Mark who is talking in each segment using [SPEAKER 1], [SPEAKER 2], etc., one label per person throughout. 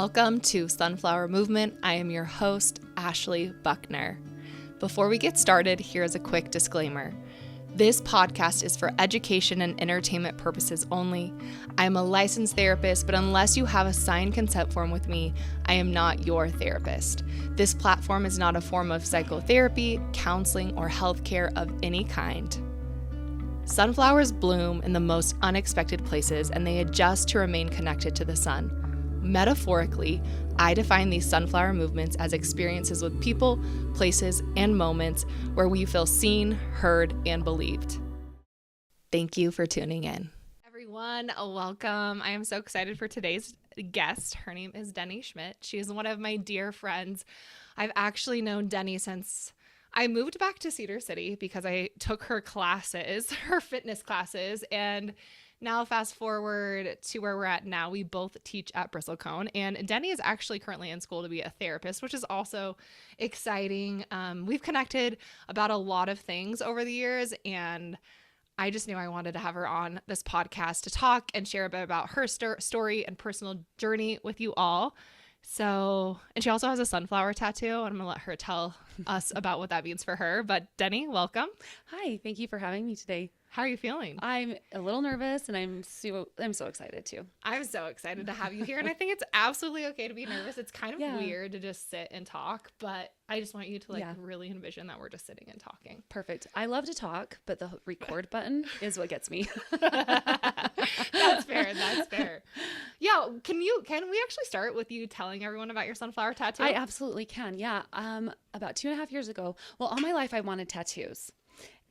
[SPEAKER 1] Welcome to Sunflower Movement. I am your host, Ashley Buckner. Before we get started, here's a quick disclaimer. This podcast is for education and entertainment purposes only. I am a licensed therapist, but unless you have a signed consent form with me, I am not your therapist. This platform is not a form of psychotherapy, counseling, or healthcare of any kind. Sunflowers bloom in the most unexpected places, and they adjust to remain connected to the sun. Metaphorically, I define these sunflower movements as experiences with people, places, and moments where we feel seen, heard, and believed. Thank you for tuning in. Everyone, welcome. I am so excited for today's guest. Her name is Dennie Schmidt. She is one of my dear friends. I've actually known Dennie since I moved back to Cedar City because I took her classes, her fitness classes, and now fast forward to where we're at now. We both teach at Bristlecone, and Dennie is actually currently in school to be a therapist, which is also exciting. We've connected about a lot of things over the years, and I just knew I wanted to have her on this podcast to talk and share a bit about her story and personal journey with you all. So, and she also has a sunflower tattoo, and I'm going to let her tell us about what that means for her. But Dennie, welcome.
[SPEAKER 2] Hi, thank you for having me today.
[SPEAKER 1] How are you feeling?
[SPEAKER 2] I'm a little nervous, and I'm so excited too.
[SPEAKER 1] I'm so excited to have you here, and I think it's absolutely okay to be nervous. It's kind of weird to just sit and talk, but I just want you to really envision that we're just sitting and talking.
[SPEAKER 2] Perfect. I love to talk, but the record button is what gets me.
[SPEAKER 1] That's fair. That's fair. Yeah. Can we actually start with you telling everyone about your sunflower tattoo?
[SPEAKER 2] I absolutely can. Yeah. About 2.5 years ago, well, all my life I wanted tattoos.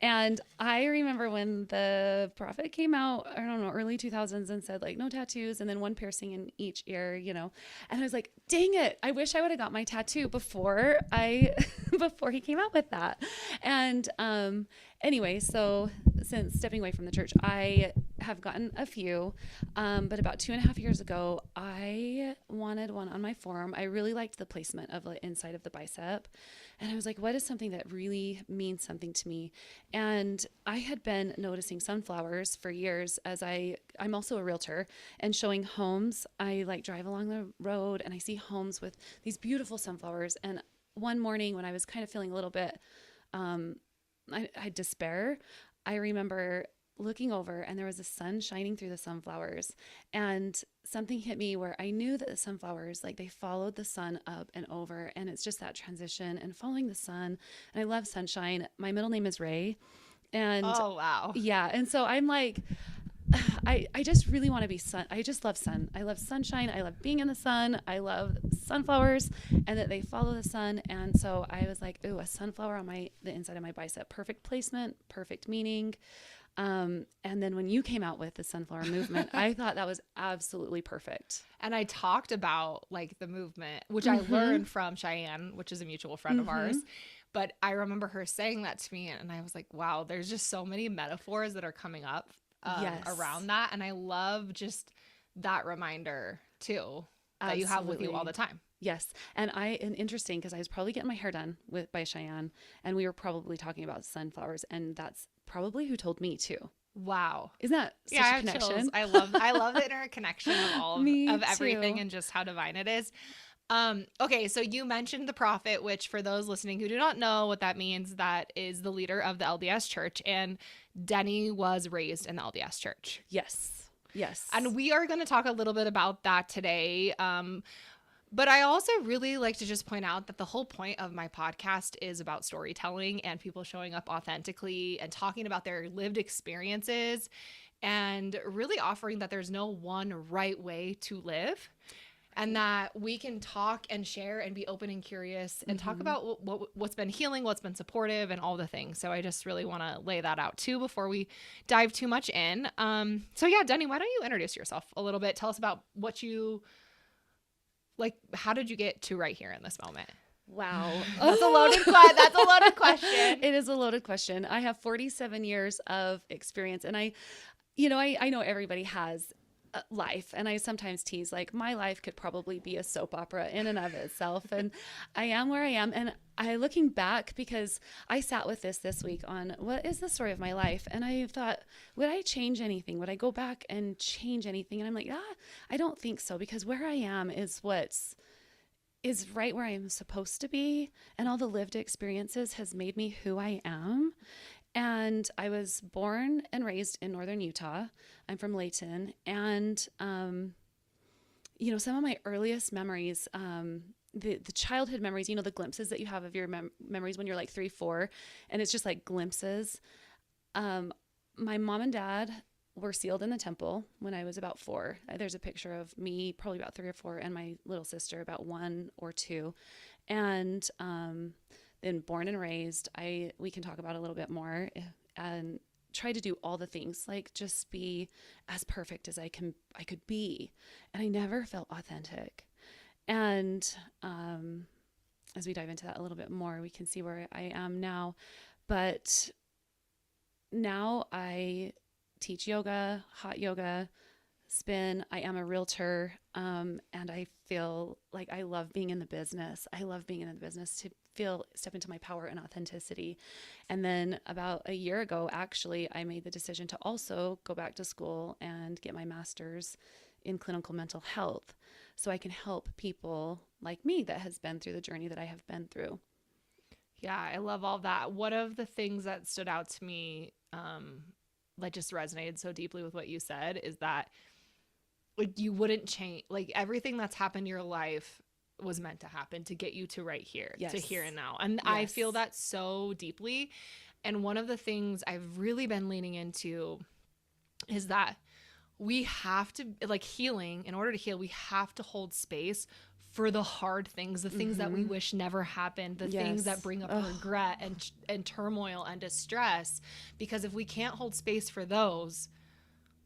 [SPEAKER 2] And I remember when the prophet came out, I don't know, early 2000s and said like no tattoos and then one piercing in each ear, you know, and I was like, dang it. I wish I would have got my tattoo before he came out with that. And anyway, so since stepping away from the church, I have gotten a few, but about 2.5 years ago, I wanted one on my forearm. I really liked the placement of the inside of the bicep. And I was like, what is something that really means something to me? And I had been noticing sunflowers for years as I'm also a realtor and showing homes. I like drive along the road and I see homes with these beautiful sunflowers. And one morning when I was kind of feeling a little bit, I despair, I remember looking over and there was the sun shining through the sunflowers and something hit me where I knew that the sunflowers, like they followed the sun up and over, and it's just that transition and following the sun. And I love sunshine. My middle name is Ray. And
[SPEAKER 1] oh, wow.
[SPEAKER 2] Yeah. And so I'm like, I just really want to be sun. I just love sun. I love sunshine. I love being in the sun. I love sunflowers and that they follow the sun. And so I was like, ooh, a sunflower on the inside of my bicep, perfect placement, perfect meaning. And then when you came out with the sunflower movement, I thought that was absolutely perfect.
[SPEAKER 1] And I talked about like the movement, which I learned from Cheyenne, which is a mutual friend of ours. But I remember her saying that to me and I was like, wow, there's just so many metaphors that are coming up around that. And I love just that reminder too, that you have with you all the time.
[SPEAKER 2] Yes. And interesting because I was probably getting my hair done by Cheyenne and we were probably talking about sunflowers, and that's probably who told me too.
[SPEAKER 1] Wow.
[SPEAKER 2] Isn't that such a connection?
[SPEAKER 1] Chills. I love the interconnection of all of everything and just how divine it is. Okay, so you mentioned the prophet, which for those listening who do not know what that means, that is the leader of the LDS church, and Dennie was raised in the LDS church.
[SPEAKER 2] Yes. Yes.
[SPEAKER 1] And we are going to talk a little bit about that today. But I also really like to just point out that the whole point of my podcast is about storytelling and people showing up authentically and talking about their lived experiences and really offering that there's no one right way to live, and that we can talk and share and be open and curious and talk about what's been healing, what's been supportive, and all the things. So I just really want to lay that out too before we dive too much in. So yeah, Dennie, why don't you introduce yourself a little bit? Tell us about what you... like, how did you get to right here in this moment?
[SPEAKER 2] Wow.
[SPEAKER 1] That's a loaded question.
[SPEAKER 2] It is a loaded question. I have 47 years of experience, and I know everybody has life. And I sometimes tease, like, my life could probably be a soap opera in and of itself. And I am where I am. And I, looking back, because I sat with this week on what is the story of my life. And I thought, would I change anything? Would I go back and change anything? And I'm like, I don't think so, because where I am is right where I'm supposed to be. And all the lived experiences has made me who I am. And I was born and raised in northern Utah. I'm from Layton. And, you know, some of my earliest memories, the childhood memories, you know, the glimpses that you have of your memories when you're like 3, 4, and it's just like glimpses. My mom and dad were sealed in the temple when I was about 4. There's a picture of me probably about 3 or 4 and my little sister about 1 or 2. And, then born and raised, we can talk about a little bit more, and try to do all the things, like just be as perfect as I could be. And I never felt authentic. And as we dive into that a little bit more, we can see where I am now. But now I teach yoga, hot yoga, spin. I am a realtor. And I feel like I love being in the business. I love being in the business to step into my power and authenticity. And then about a year ago, actually, I made the decision to also go back to school and get my master's in clinical mental health, so I can help people like me that has been through the journey that I have been through.
[SPEAKER 1] Yeah, I love all that. One of the things that stood out to me, that just resonated so deeply with what you said, is that like you wouldn't change, like everything that's happened in your life was meant to happen to get you to right here,
[SPEAKER 2] Yes.
[SPEAKER 1] to here and now. And
[SPEAKER 2] Yes.
[SPEAKER 1] I feel that so deeply. And one of the things I've really been leaning into is that we have to, like, healing, in order to heal, we have to hold space for the hard things, the things that we wish never happened, the things that bring up regret and turmoil and distress. Because if we can't hold space for those,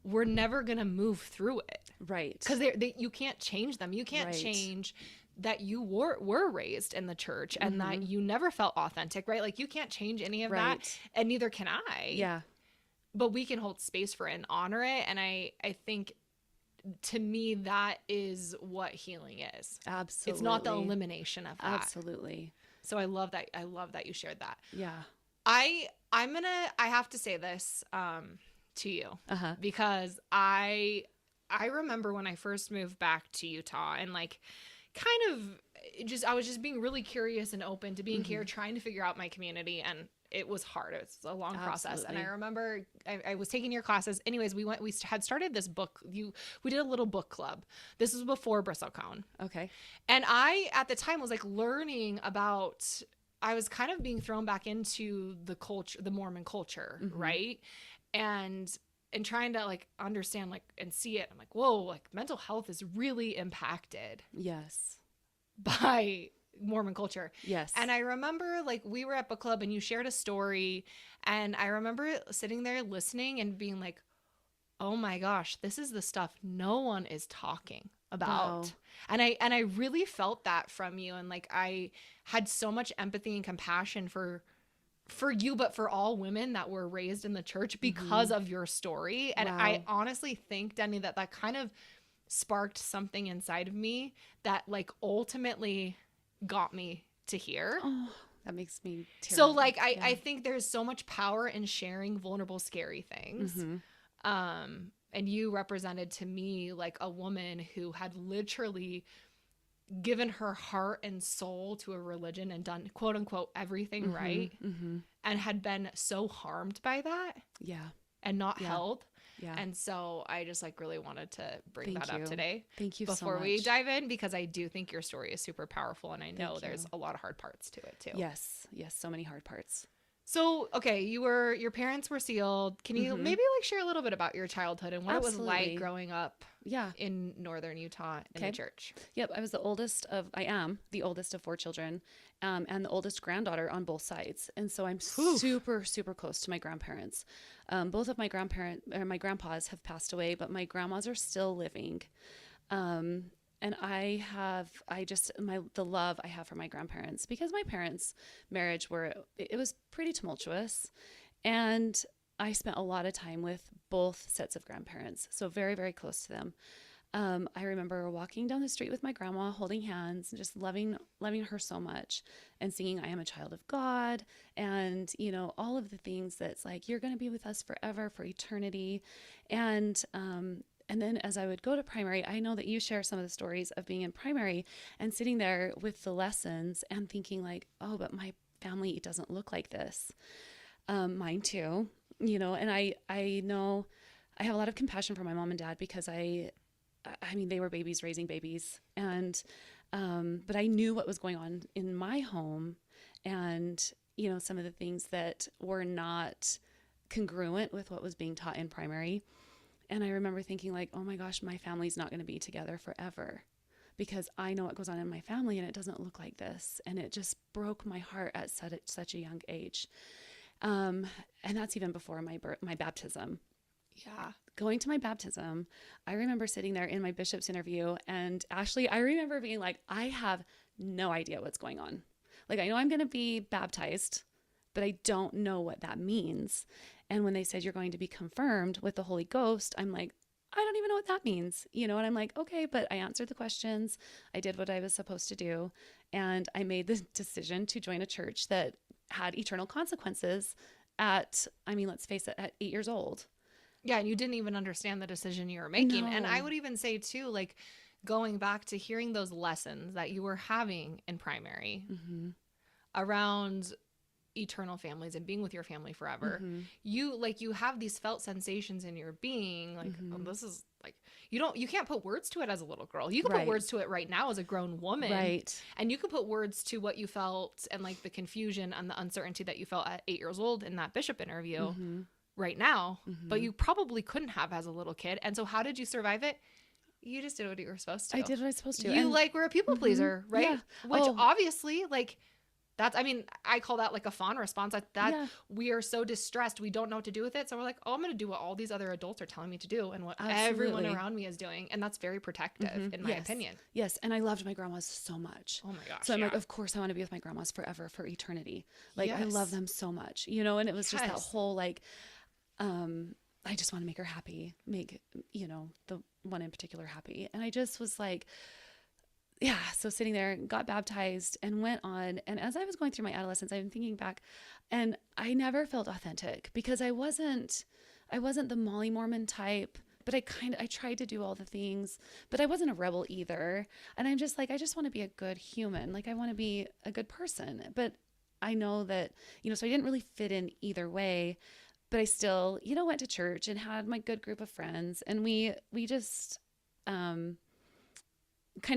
[SPEAKER 1] we're never going to move through it.
[SPEAKER 2] Right.
[SPEAKER 1] Because you can't change them. You can't change that you were raised in the church and that you never felt authentic, right? Like you can't change any of that, and neither can I.
[SPEAKER 2] Yeah.
[SPEAKER 1] But we can hold space for it and honor it. And I think, to me, that is what healing is.
[SPEAKER 2] Absolutely.
[SPEAKER 1] It's not the elimination of that.
[SPEAKER 2] Absolutely.
[SPEAKER 1] So I love that. I love that you shared that.
[SPEAKER 2] Yeah.
[SPEAKER 1] I have to say this to you because I remember when I first moved back to Utah, and like kind of I was just being really curious and open to being here, trying to figure out my community, and it was hard. It was a long process. And I remember I was taking your classes. Anyways, we had started this book. We did a little book club. This was before BristleCon.
[SPEAKER 2] Okay.
[SPEAKER 1] And I, at the time, was like learning about, I was kind of being thrown back into the culture, the Mormon culture, right? And trying to like understand, like, and see it. I'm like, whoa, like mental health is really impacted.
[SPEAKER 2] Yes.
[SPEAKER 1] By Mormon culture.
[SPEAKER 2] Yes.
[SPEAKER 1] And I remember, like, we were at book club and you shared a story, and I remember sitting there listening and being like, oh my gosh, this is the stuff no one is talking about.
[SPEAKER 2] Wow.
[SPEAKER 1] And I really felt that from you. And like, I had so much empathy and compassion for you, but for all women that were raised in the church because of your story. And I honestly think, Dennie, that kind of sparked something inside of me that like ultimately got me to here.
[SPEAKER 2] Oh, that makes me tear
[SPEAKER 1] so
[SPEAKER 2] up.
[SPEAKER 1] like I think there's so much power in sharing vulnerable, scary things. And you represented to me like a woman who had literally given her heart and soul to a religion and done quote unquote everything right, and had been so harmed by that and not held. Yeah. And so I just like really wanted to bring that up today.
[SPEAKER 2] Thank you so much.
[SPEAKER 1] Before we dive in, because I do think your story is super powerful, and I know there's a lot of hard parts to it too.
[SPEAKER 2] Yes. So many hard parts.
[SPEAKER 1] So, okay, your parents were sealed. Can you maybe like share a little bit about your childhood and what it was like growing up in northern Utah in the church?
[SPEAKER 2] Yep. I am the oldest of 4 children, and the oldest granddaughter on both sides. And so I'm super, super close to my grandparents. Both of my grandpas have passed away, but my grandmas are still living. And the love I have for my grandparents, because my parents' marriage it was pretty tumultuous. And I spent a lot of time with both sets of grandparents, so very, very close to them. I remember walking down the street with my grandma, holding hands, and just loving her so much, and singing "I Am a Child of God," and all of the things that's like, you're going to be with us forever, for eternity. And then as I would go to primary, I know that you share some of the stories of being in primary and sitting there with the lessons and thinking like, oh, but my family doesn't look like this. Mine too, and I know I have a lot of compassion for my mom and dad, because I mean, they were babies raising babies, and but I knew what was going on in my home, and some of the things that were not congruent with what was being taught in primary. And I remember thinking like, oh my gosh, my family's not going to be together forever, because I know what goes on in my family and it doesn't look like this. And it just broke my heart at such a young age. And that's even before my baptism.
[SPEAKER 1] Yeah.
[SPEAKER 2] Going to my baptism, I remember sitting there in my bishop's interview, and Ashley, I remember being like, I have no idea what's going on. Like, I know I'm going to be baptized, but I don't know what that means. And when they said you're going to be confirmed with the Holy Ghost, I'm like, I don't even know what that means, and I'm like, okay, but I answered the questions. I did what I was supposed to do. And I made the decision to join a church that had eternal consequences let's face it, at 8 years old.
[SPEAKER 1] Yeah, and you didn't even understand the decision you were making.
[SPEAKER 2] No.
[SPEAKER 1] And I would even say too, like, going back to hearing those lessons that you were having in primary around eternal families and being with your family forever, you have these felt sensations in your being, like, oh, this is like, you can't put words to it as a little girl. You can put words to it right now as a grown woman.
[SPEAKER 2] Right.
[SPEAKER 1] And you can put words to what you felt and like the confusion and the uncertainty that you felt at 8 years old in that bishop interview right now, but you probably couldn't have as a little kid. And so how did you survive it? You just did what you were supposed to.
[SPEAKER 2] I did what I was supposed to.
[SPEAKER 1] You were a people pleaser, right?
[SPEAKER 2] Yeah.
[SPEAKER 1] Which obviously, like, that's, I call that like a fawn response. We are so distressed. We don't know what to do with it. So we're like, oh, I'm going to do what all these other adults are telling me to do and what everyone around me is doing. And that's very protective in my opinion.
[SPEAKER 2] Yes. And I loved my grandmas so much.
[SPEAKER 1] Oh my gosh.
[SPEAKER 2] So I'm like, of course I want to be with my grandmas forever, for eternity. Like, I love them so much, and it was just that whole, like, I just want to make her happy, make, the one in particular happy. And I just was like, yeah. So sitting there, got baptized and went on. And as I was going through my adolescence, I've been thinking back, and I never felt authentic, because I wasn't the Molly Mormon type, but I tried to do all the things, but I wasn't a rebel either. And I'm just like, I just want to be a good human. Like, I want to be a good person, but I know that, so I didn't really fit in either way. But I still, went to church and had my good group of friends, and we just kind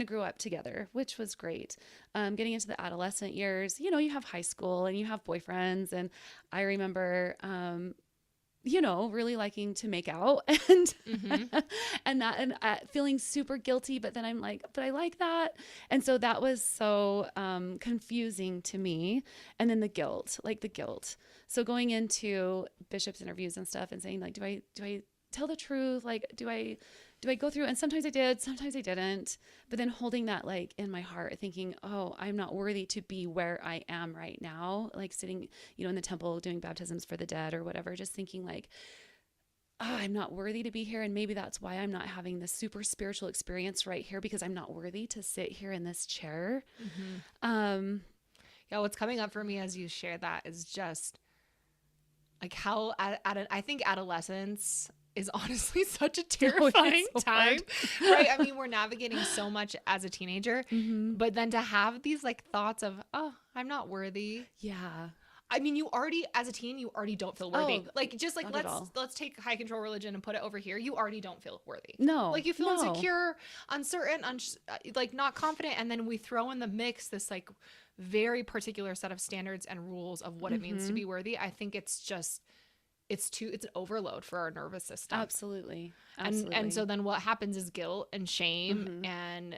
[SPEAKER 2] of grew up together, which was great. Getting into the adolescent years, you have high school and you have boyfriends, and I remember, really liking to make out and and feeling super guilty, but then I'm like, but I like that. And so that was so confusing to me. And then the guilt. So going into bishops' interviews and stuff and saying, like, do I tell the truth? Like, do I go through? And sometimes I did, sometimes I didn't. But then holding that, like, in my heart, thinking, oh, I'm not worthy to be where I am right now, like sitting, in the temple doing baptisms for the dead or whatever, just thinking like, oh, I'm not worthy to be here. And maybe that's why I'm not having this super spiritual experience right here, because I'm not worthy to sit here in this chair.
[SPEAKER 1] Yeah, what's coming up for me as you share that is just like how I think adolescence is honestly such a terrifying time, right? We're navigating so much as a teenager, but then to have these like thoughts of, oh, I'm not worthy.
[SPEAKER 2] Yeah.
[SPEAKER 1] You already, as a teen, you already don't feel worthy.
[SPEAKER 2] Oh,
[SPEAKER 1] Let's take high control religion and put it over here. You already don't feel worthy.
[SPEAKER 2] No.
[SPEAKER 1] Like, you feel insecure, uncertain, like not confident. And then we throw in the mix this like very particular set of standards and rules of what it means to be worthy. I think it's an overload for our nervous system.
[SPEAKER 2] Absolutely.
[SPEAKER 1] And so then what happens is guilt and shame and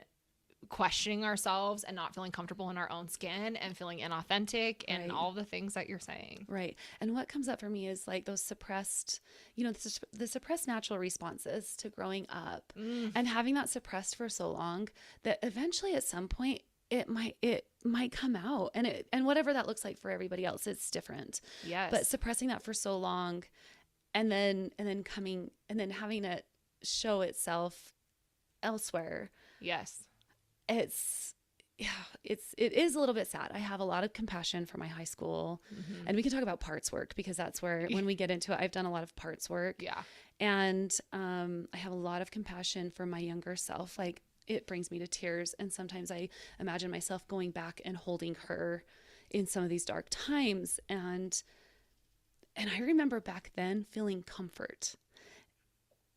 [SPEAKER 1] questioning ourselves and not feeling comfortable in our own skin and feeling inauthentic and all the things that you're saying.
[SPEAKER 2] Right. And what comes up for me is like those suppressed, the suppressed natural responses to growing up and having that suppressed for so long that eventually at some point it might come out, and whatever that looks like for everybody else, it's different.
[SPEAKER 1] Yes.
[SPEAKER 2] But suppressing that for so long, and then coming and then having it show itself elsewhere.
[SPEAKER 1] Yes.
[SPEAKER 2] It is a little bit sad. I have a lot of compassion for my high school, and we can talk about parts work because that's where, when we get into it, I've done a lot of parts work.
[SPEAKER 1] Yeah.
[SPEAKER 2] And I have a lot of compassion for my younger self. Like, it brings me to tears. And sometimes I imagine myself going back and holding her in some of these dark times. And I remember back then feeling comfort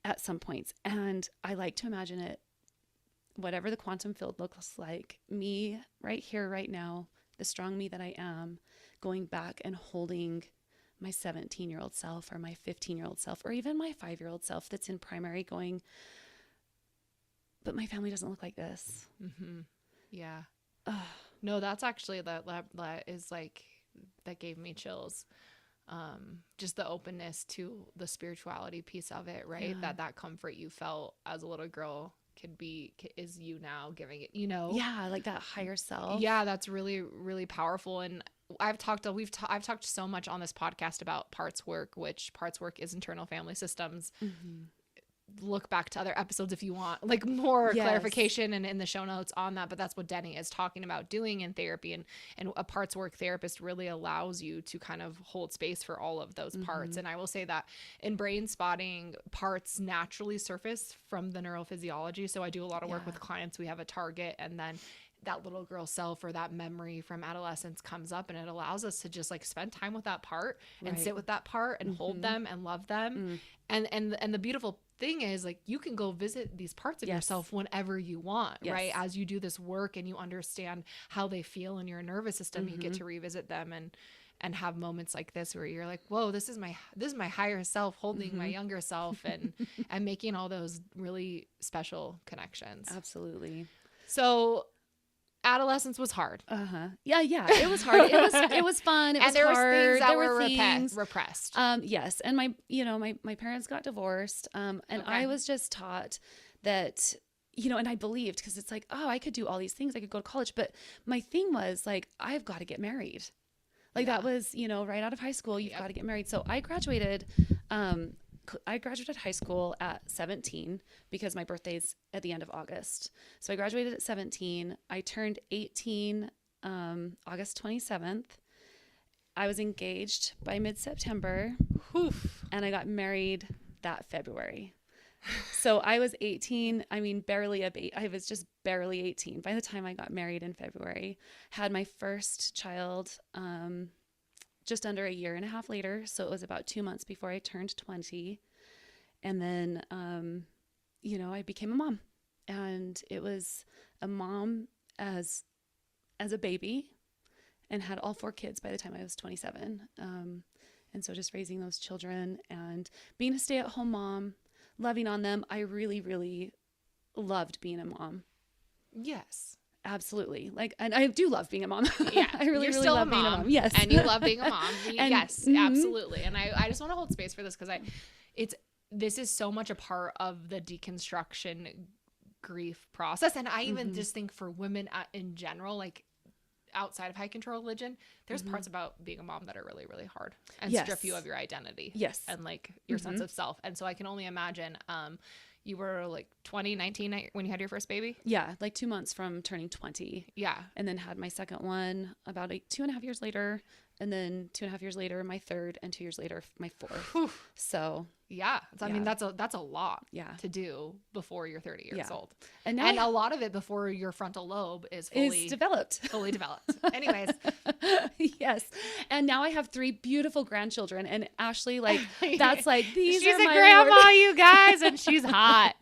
[SPEAKER 2] at some points. And I like to imagine it, whatever the quantum field looks like, me right here, right now, the strong me that I am, going back and holding my 17-year-old self or my 15-year-old self or even my 5-year-old self that's in primary, going, but my family doesn't look like this.
[SPEAKER 1] Yeah. No, that's actually, that is like, that gave me chills. Just the openness to the spirituality piece of it, right?
[SPEAKER 2] Yeah.
[SPEAKER 1] That comfort you felt as a little girl is you now giving it,
[SPEAKER 2] Yeah, like that higher self.
[SPEAKER 1] Yeah, that's really, really powerful. And I've talked so much on this podcast about parts work, which parts work is internal family systems. Look back to other episodes if you want like more clarification and in the show notes on that. But that's what Dennie is talking about doing in therapy, and a parts work therapist really allows you to kind of hold space for all of those parts. And I will say that in brain spotting, parts naturally surface from the neurophysiology. So I do a lot of work with clients. We have a target, and then that little girl self or that memory from adolescence comes up, and it allows us to just like spend time with that part and sit with that part and hold them and love them. And the beautiful thing is, like, you can go visit these parts of yourself whenever you want, right? As you do this work and you understand how they feel in your nervous system, you get to revisit them and have moments like this where you're like, whoa, this is my higher self holding my younger self and making all those really special connections.
[SPEAKER 2] Absolutely.
[SPEAKER 1] So adolescence was hard.
[SPEAKER 2] Yeah. It was hard. It was fun. It was
[SPEAKER 1] there
[SPEAKER 2] hard.
[SPEAKER 1] Was things that
[SPEAKER 2] there
[SPEAKER 1] were
[SPEAKER 2] things
[SPEAKER 1] repressed.
[SPEAKER 2] Yes. And my parents got divorced. And I was just taught that, and I believed, because it's like, oh, I could do all these things. I could go to college. But my thing was like, I've got to get married. Like that was, right out of high school, you've got to get married. So I graduated high school at 17 because my birthday's at the end of August. So I graduated at 17. I turned 18 August 27th. I was engaged by mid-September. And I got married that February. So I was 18. I mean, I was just barely 18 by the time I got married in February. Had my first child just under a year and a half later. So it was about 2 months before I turned 20. And then, I became a mom. And it was a mom as a baby, and had all 4 kids by the time I was 27. And so just raising those children and being a stay-at-home mom, loving on them. I really, really loved being a mom.
[SPEAKER 1] Yes.
[SPEAKER 2] Absolutely. And I do love being a mom.
[SPEAKER 1] Yeah.
[SPEAKER 2] I really,
[SPEAKER 1] You're
[SPEAKER 2] really
[SPEAKER 1] still
[SPEAKER 2] love
[SPEAKER 1] a
[SPEAKER 2] being a
[SPEAKER 1] mom.
[SPEAKER 2] mom. Yes.
[SPEAKER 1] And you love being a mom. Yes,
[SPEAKER 2] mm-hmm.
[SPEAKER 1] Absolutely. And I just want to hold space for this because this is so much a part of the deconstruction grief process. And I even just think for women in general, like outside of high control religion, there's parts about being a mom that are really, really hard and strip you of your identity.
[SPEAKER 2] Yes.
[SPEAKER 1] And like your sense of self. And so I can only imagine, you were like 19 when you had your first baby?
[SPEAKER 2] Yeah, like 2 months from turning 20.
[SPEAKER 1] Yeah.
[SPEAKER 2] And then had my second one about 2.5 years later. And then 2.5 years later, my third, and 2 years later, my fourth. Whew. So
[SPEAKER 1] yeah. I mean, that's a lot
[SPEAKER 2] to
[SPEAKER 1] do before you're 30 years old.
[SPEAKER 2] And now
[SPEAKER 1] a lot of it before your frontal lobe is fully
[SPEAKER 2] developed.
[SPEAKER 1] Anyways.
[SPEAKER 2] Yes. And now I have 3 beautiful grandchildren, and Ashley, like, that's like,
[SPEAKER 1] she's a grandma, you guys, and she's hot.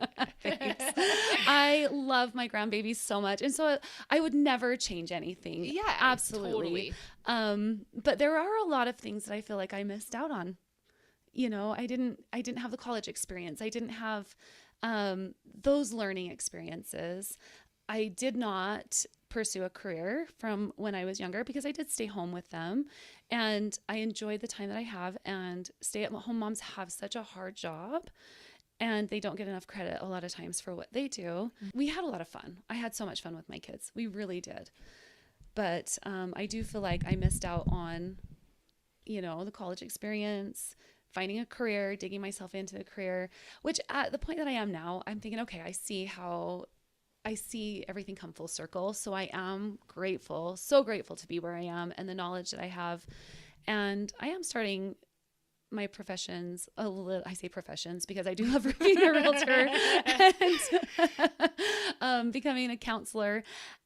[SPEAKER 2] I love my grandbabies so much. And so I would never change anything.
[SPEAKER 1] Yeah,
[SPEAKER 2] absolutely.
[SPEAKER 1] Totally.
[SPEAKER 2] But there are a lot of things that I feel like I missed out on. I didn't have the college experience. I didn't have those learning experiences. I did not pursue a career from when I was younger because I did stay home with them, and I enjoyed the time that I have. And stay-at-home moms have such a hard job, and they don't get enough credit a lot of times for what they do. We had a lot of fun. I had so much fun with my kids. We really did. But I do feel like I missed out on, the college experience, finding a career, digging myself into a career, which at the point that I am now, I'm thinking, okay, I see everything come full circle. So I am grateful, so grateful to be where I am and the knowledge that I have. And I am starting my professions a little, I say professions because I do love being a realtor and becoming a counselor,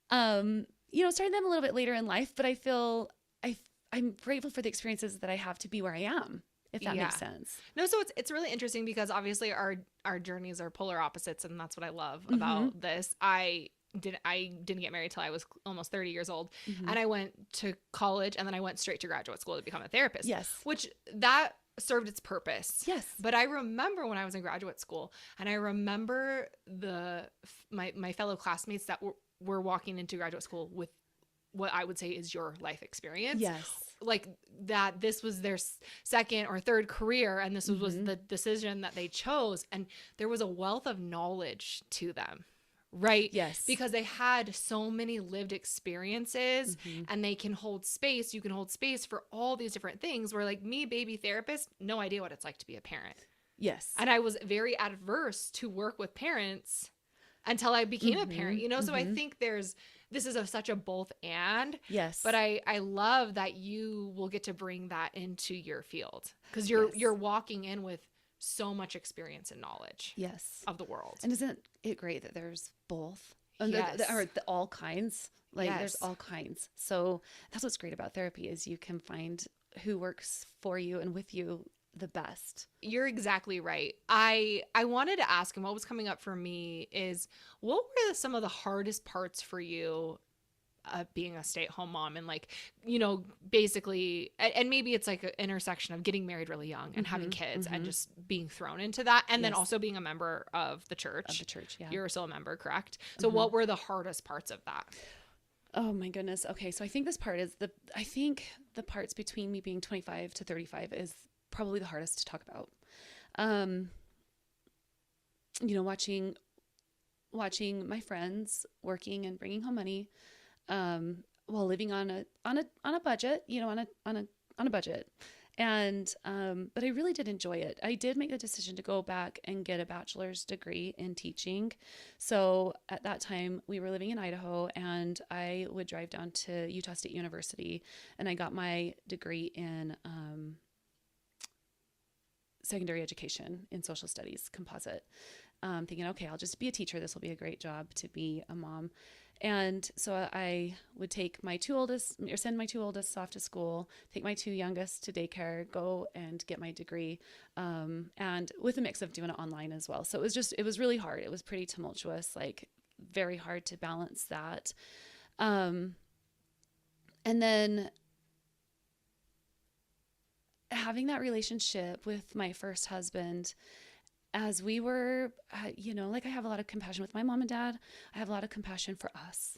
[SPEAKER 2] starting them a little bit later in life, but I feel I'm grateful for the experiences that I have to be where I am, if that makes sense.
[SPEAKER 1] No, so it's really interesting because obviously our journeys are polar opposites, and that's what I love about this. I didn't get married till I was almost 30 years old, and I went to college, and then I went straight to graduate school to become a therapist.
[SPEAKER 2] Yes.
[SPEAKER 1] Which that served its purpose.
[SPEAKER 2] Yes.
[SPEAKER 1] But I remember when I was in graduate school, and I remember my fellow classmates that were walking into graduate school with what I would say is your life experience.
[SPEAKER 2] Yes.
[SPEAKER 1] Like that this was their second or third career, and this was the decision that they chose, and there was a wealth of knowledge to them, right?
[SPEAKER 2] Yes.
[SPEAKER 1] Because they had so many lived experiences, and they can hold space. You can hold space for all these different things, where like me, baby therapist, no idea what it's like to be a parent.
[SPEAKER 2] Yes.
[SPEAKER 1] And I was very adverse to work with parents until I became a parent, so I think this is such a both and.
[SPEAKER 2] Yes.
[SPEAKER 1] But I love that you will get to bring that into your field, because you're walking in with so much experience and knowledge of the world.
[SPEAKER 2] And isn't it great that there's both?
[SPEAKER 1] Yes.
[SPEAKER 2] All kinds. Like
[SPEAKER 1] Yes.
[SPEAKER 2] there's all kinds. So that's what's great about therapy is you can find who works for you and with you the best.
[SPEAKER 1] You're exactly right. I wanted to ask, and what was coming up for me is, what were some of the hardest parts for you being a stay-at-home mom, and like, basically, and maybe it's like an intersection of getting married really young and having kids and just being thrown into that, and then also being a member of the church.
[SPEAKER 2] Yeah.
[SPEAKER 1] You're still a member, correct? So what were the hardest parts of that?
[SPEAKER 2] Oh my goodness. Okay. So I think this part is I think the parts between me being 25 to 35 is probably the hardest to talk about. Watching my friends working and bringing home money, while living on a budget, on a budget. And, but I really did enjoy it. I did make the decision to go back and get a bachelor's degree in teaching. So at that time we were living in Idaho, and I would drive down to Utah State University, and I got my degree in, secondary education in social studies composite, thinking, okay, I'll just be a teacher. This will be a great job to be a mom. And so I would send my two oldest off to school, take my two youngest to daycare, go and get my degree, and with a mix of doing it online as well. So it was really hard. It was pretty tumultuous, like very hard to balance that. And then having that relationship with my first husband, as we were, like I have a lot of compassion with my mom and dad. I have a lot of compassion for us.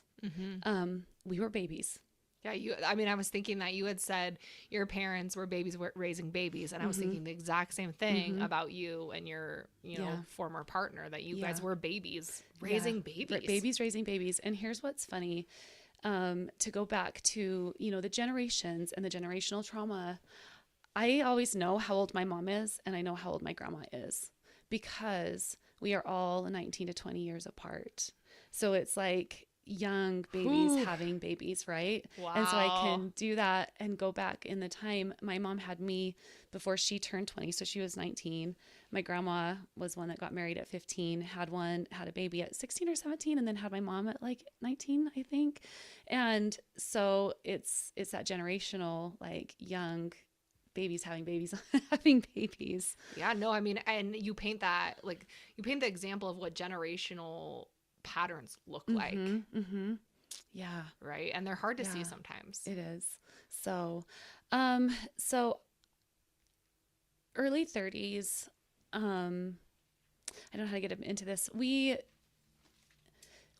[SPEAKER 2] We were babies.
[SPEAKER 1] Yeah. I was thinking that you had said your parents were babies raising babies. And I was thinking the exact same thing about you and your, former partner, that you guys were babies raising babies.
[SPEAKER 2] Babies raising babies. And here's what's funny, to go back to, the generations and the generational trauma. I always know how old my mom is, and I know how old my grandma is, because we are all 19 to 20 years apart. So it's like young babies having babies, right?
[SPEAKER 1] Wow.
[SPEAKER 2] And so I can do that and go back in the time. My mom had me before she turned 20, so she was 19. My grandma was one that got married at 15, had a baby at 16 or 17, and then had my mom at like 19, I think. And so it's that generational, like young babies having babies. Yeah, no, and you paint the example of what generational patterns look like. Yeah.
[SPEAKER 1] Right. And they're hard to see sometimes.
[SPEAKER 2] It is. So early 30s, I don't know how to get into this. We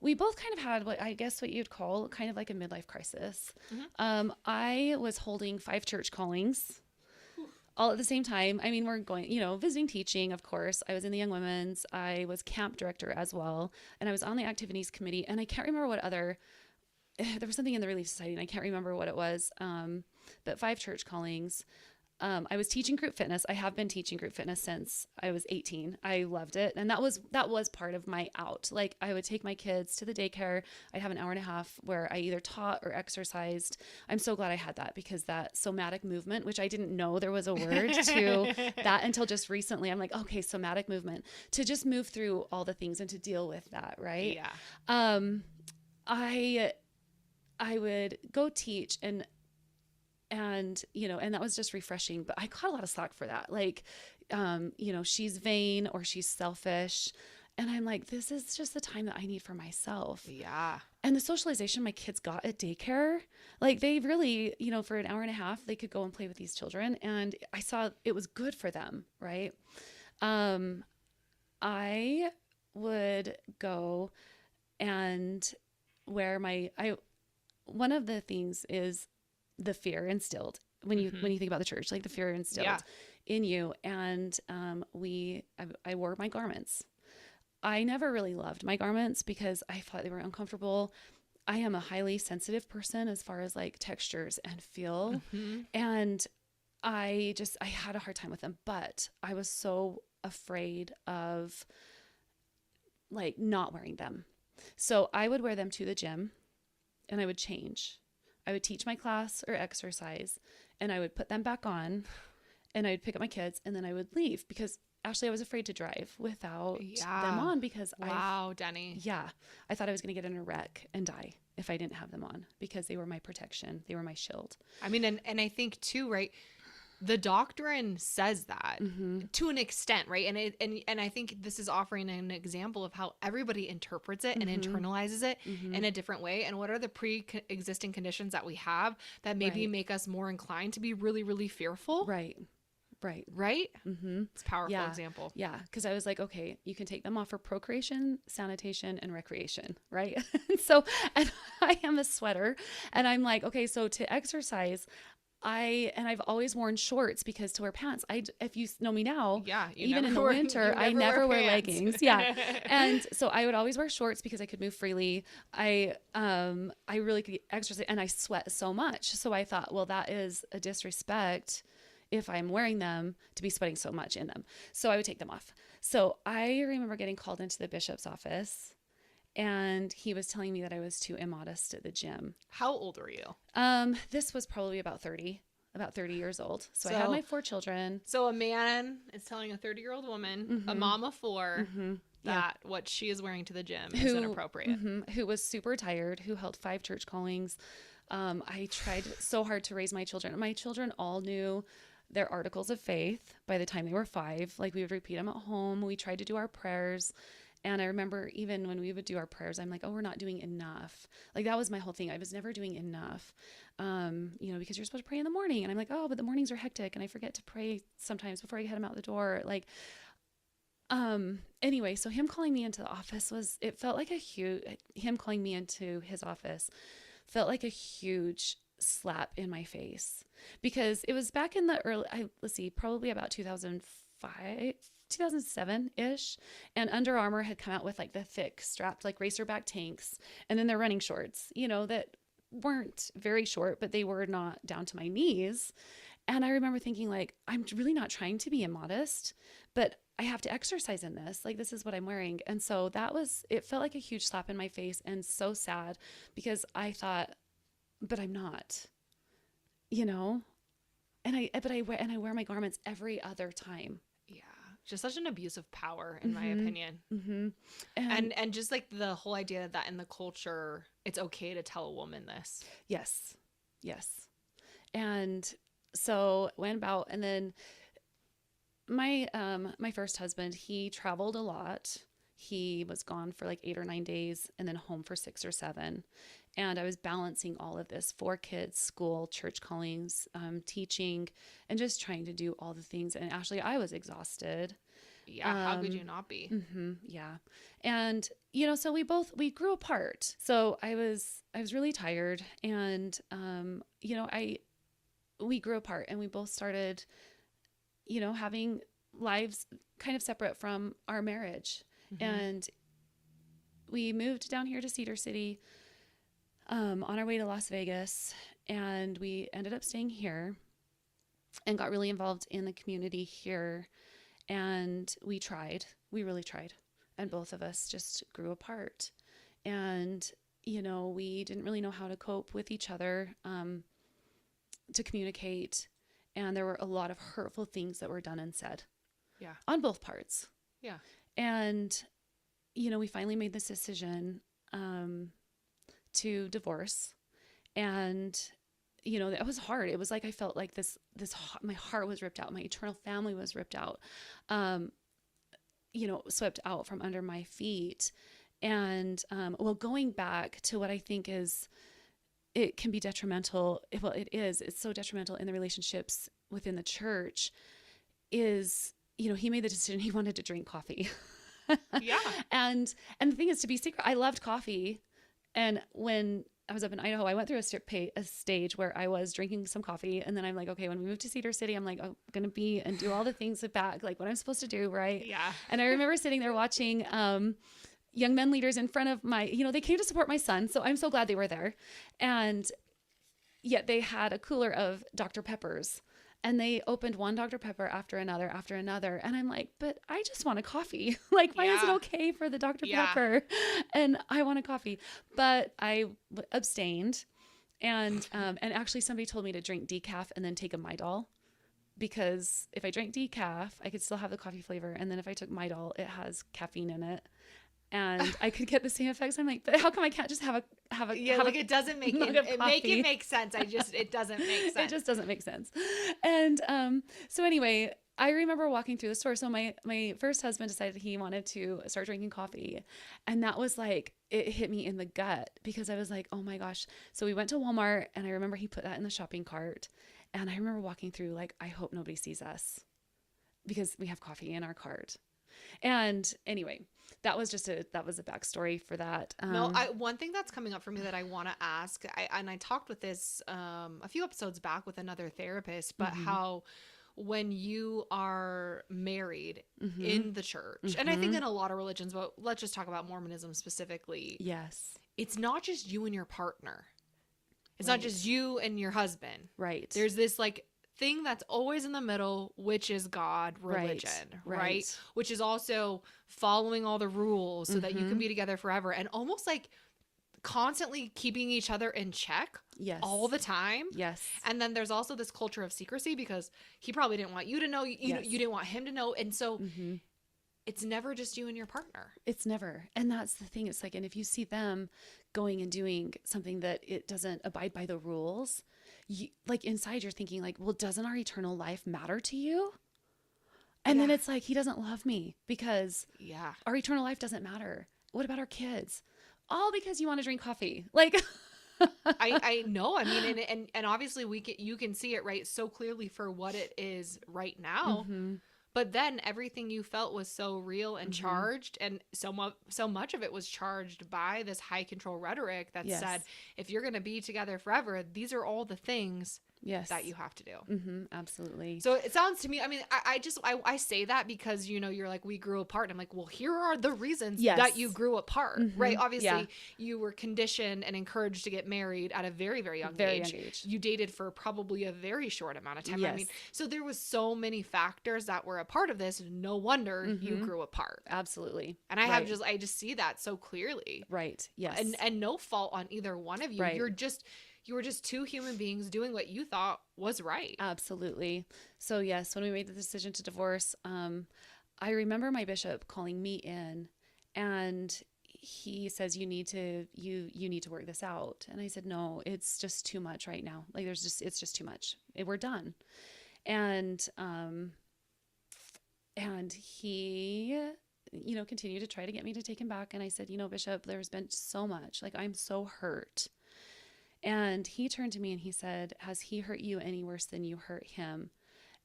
[SPEAKER 2] both kind of had what you'd call kind of like a midlife crisis. I was holding 5 church callings all at the same time. We're going, visiting, teaching, of course. I was in the Young Women's. I was camp director as well. And I was on the activities committee. And I can't remember there was something in the Relief Society, and I can't remember what it was. But 5 church callings. I was teaching group fitness. I have been teaching group fitness since I was 18. I loved it. And that was part of my out. Like I would take my kids to the daycare. I'd have an hour and a half where I either taught or exercised. I'm so glad I had that, because that somatic movement, which I didn't know there was a word to that until just recently. I'm like, okay, somatic movement, to just move through all the things and to deal with that. Right.
[SPEAKER 1] Yeah.
[SPEAKER 2] I would go teach and you know, and that was just refreshing, but I caught a lot of slack for that. Like, you know, she's vain or she's selfish. And I'm like, this is just the time that I need for myself.
[SPEAKER 1] Yeah.
[SPEAKER 2] And the socialization my kids got at daycare, like they really, you know, for an hour and a half, they could go and play with these children. And I saw it was good for them. Right. I would go and wear one of the things is the fear instilled when you think about the church, like the fear instilled in you. And I wore my garments. I never really loved my garments because I thought they were uncomfortable. I am a highly sensitive person as far as like textures and feel. And I had a hard time with them, but I was so afraid of like not wearing them. So I would wear them to the gym and I would change. I would teach my class or exercise and I would put them back on and I would pick up my kids and then I would leave because Ashley, I was afraid to drive without them on because
[SPEAKER 1] Dennie.
[SPEAKER 2] Yeah. I thought I was going to get in a wreck and die if I didn't have them on because they were my protection. They were my shield.
[SPEAKER 1] I mean, and I think too, right? The doctrine says that to an extent, right? And I think this is offering an example of how everybody interprets it and internalizes it in a different way. And what are the pre-existing conditions that we have that maybe make us more inclined to be really, really fearful?
[SPEAKER 2] Right.
[SPEAKER 1] It's a powerful example.
[SPEAKER 2] Yeah. Cause I was like, okay, you can take them off for procreation, sanitation, and recreation. Right. And I am a sweater and I'm like, okay, so to exercise, I've always worn shorts because to wear pants, if you know me now, even in the winter, I never wear leggings. Yeah. And so I would always wear shorts because I could move freely. I really could exercise and I sweat so much. So I thought, well, that is a disrespect if I'm wearing them to be sweating so much in them. So I would take them off. So I remember getting called into the bishop's office and he was telling me that I was too immodest at the gym.
[SPEAKER 1] How old were you?
[SPEAKER 2] This was probably about 30 years old. So I had my 4 children.
[SPEAKER 1] So a man is telling a 30-year-old woman, a mom of 4, that what she is wearing to the gym is inappropriate.
[SPEAKER 2] Who was super tired, who held 5 church callings. I tried so hard to raise my children. My children all knew their articles of faith by the time they were 5. Like we would repeat them at home. We tried to do our prayers. And I remember even when we would do our prayers, I'm like, oh, we're not doing enough. Like that was my whole thing. I was never doing enough, you know, because you're supposed to pray in the morning. And I'm like, oh, but the mornings are hectic. And I forget to pray sometimes before I head them out the door. Like, anyway, so him calling me into the office it felt like him calling me into his office felt like a huge slap in my face because it was back in the probably about 2007-ish, and Under Armour had come out with like the thick strapped like racerback tanks and then their running shorts, you know, that weren't very short, but they were not down to my knees. And I remember thinking like, I'm really not trying to be immodest, but I have to exercise in this. Like, this is what I'm wearing. And so it felt like a huge slap in my face and so sad because I thought, but I'm not, you know, and I wear my garments every other time.
[SPEAKER 1] Yeah. Just such an abuse of power, in my opinion. And just like the whole idea that in the culture, it's okay to tell a woman this.
[SPEAKER 2] Yes. And so went about, and then my first husband, he traveled a lot. He was gone for like 8 or 9 days and then home for 6 or 7. And I was balancing all of this, 4 kids, school, church callings, teaching, and just trying to do all the things. And Ashley, I was exhausted.
[SPEAKER 1] Yeah. How could you not be?
[SPEAKER 2] Yeah. And, you know, so we grew apart. So I was really tired and, you know, we grew apart and we both started, you know, having lives kind of separate from our marriage. And we moved down here to Cedar City, on our way to Las Vegas, and we ended up staying here. and got really involved in the community here. And we really tried. And both of us just grew apart. And, we didn't really know how to cope with each other, to communicate. And there were a lot of hurtful things that were done and said.
[SPEAKER 1] Yeah.
[SPEAKER 2] On both parts.
[SPEAKER 1] Yeah.
[SPEAKER 2] And, we finally made this decision, to divorce. And, it was hard. It was like, I felt like my heart was ripped out. My eternal family was ripped out, swept out from under my feet. And, going back to what I think it can be detrimental. Well, it's so detrimental in the relationships within the church is, he made the decision he wanted to drink coffee.
[SPEAKER 1] Yeah.
[SPEAKER 2] And the thing is, to be secret, I loved coffee. And when I was up in Idaho, I went through a stage where I was drinking some coffee. And then I'm like, okay, when we moved to Cedar City, I'm like, I'm going to be and do all the things back, like what I'm supposed to do. Right.
[SPEAKER 1] Yeah.
[SPEAKER 2] And I remember sitting there watching, young men leaders in front of they came to support my son. So I'm so glad they were there. And yet they had a cooler of Dr. Peppers, and they opened one Dr. Pepper after another. And I'm like, but I just want a coffee. Like, why is it okay for the Dr. Pepper? And I want a coffee, but I abstained. And actually somebody told me to drink decaf and then take a Midol, because if I drank decaf, I could still have the coffee flavor. And then if I took Midol, it has caffeine in it, and I could get the same effects. I'm like, but how come I can't just have
[SPEAKER 1] it doesn't make it make sense. It doesn't make sense.
[SPEAKER 2] It just doesn't make sense. And so anyway, I remember walking through the store. So my first husband decided he wanted to start drinking coffee, and that was like, it hit me in the gut, because I was like, oh my gosh. So we went to Walmart, and I remember he put that in the shopping cart, and I remember walking through like, I hope nobody sees us because we have coffee in our cart. And anyway, that was a backstory for that.
[SPEAKER 1] One thing that's coming up for me that I want to ask, I talked with this a few episodes back with another therapist, but how when you are married in the church, and I think in a lot of religions, but let's just talk about Mormonism specifically.
[SPEAKER 2] Yes.
[SPEAKER 1] It's not just you and your partner. It's not just you and your husband.
[SPEAKER 2] Right.
[SPEAKER 1] There's this like thing that's always in the middle, which is God, religion, right? Which is also following all the rules so that you can be together forever, and almost like constantly keeping each other in check all the time.
[SPEAKER 2] Yes.
[SPEAKER 1] And then there's also this culture of secrecy, because he probably didn't want you to know, you didn't want him to know. And so it's never just you and your partner.
[SPEAKER 2] It's never. And that's the thing. It's like, and if you see them going and doing something that it doesn't abide by the rules, like inside you're thinking like, well, doesn't our eternal life matter to you? And then it's like, he doesn't love me because our eternal life doesn't matter. What about our kids? All because you want to drink coffee. Like,
[SPEAKER 1] I know. I mean, and obviously you can see it right so clearly for what it is right now. But then everything you felt was so real and charged, and so much of it was charged by this high control rhetoric that said, if you're going to be together forever, these are all the things that you have to do.
[SPEAKER 2] Absolutely.
[SPEAKER 1] So it sounds to me, I mean, I say that because, you're like, we grew apart. I'm like, well, here are the reasons that you grew apart, right? Obviously you were conditioned and encouraged to get married at a very, very young age. You dated for probably a very short amount of time. I mean, so there was so many factors that were a part of this. No wonder you grew apart.
[SPEAKER 2] Absolutely.
[SPEAKER 1] And I just see that so clearly.
[SPEAKER 2] Right. Yes.
[SPEAKER 1] And no fault on either one of you.
[SPEAKER 2] Right.
[SPEAKER 1] You were just two human beings doing what you thought was right.
[SPEAKER 2] Absolutely. So yes, when we made the decision to divorce, I remember my bishop calling me in, and he says, you need to work this out. And I said, no, it's just too much right now. Like it's just too much. We're done. And he, continued to try to get me to take him back. And I said, Bishop, there's been so much, like, I'm so hurt. And he turned to me and he said, has he hurt you any worse than you hurt him?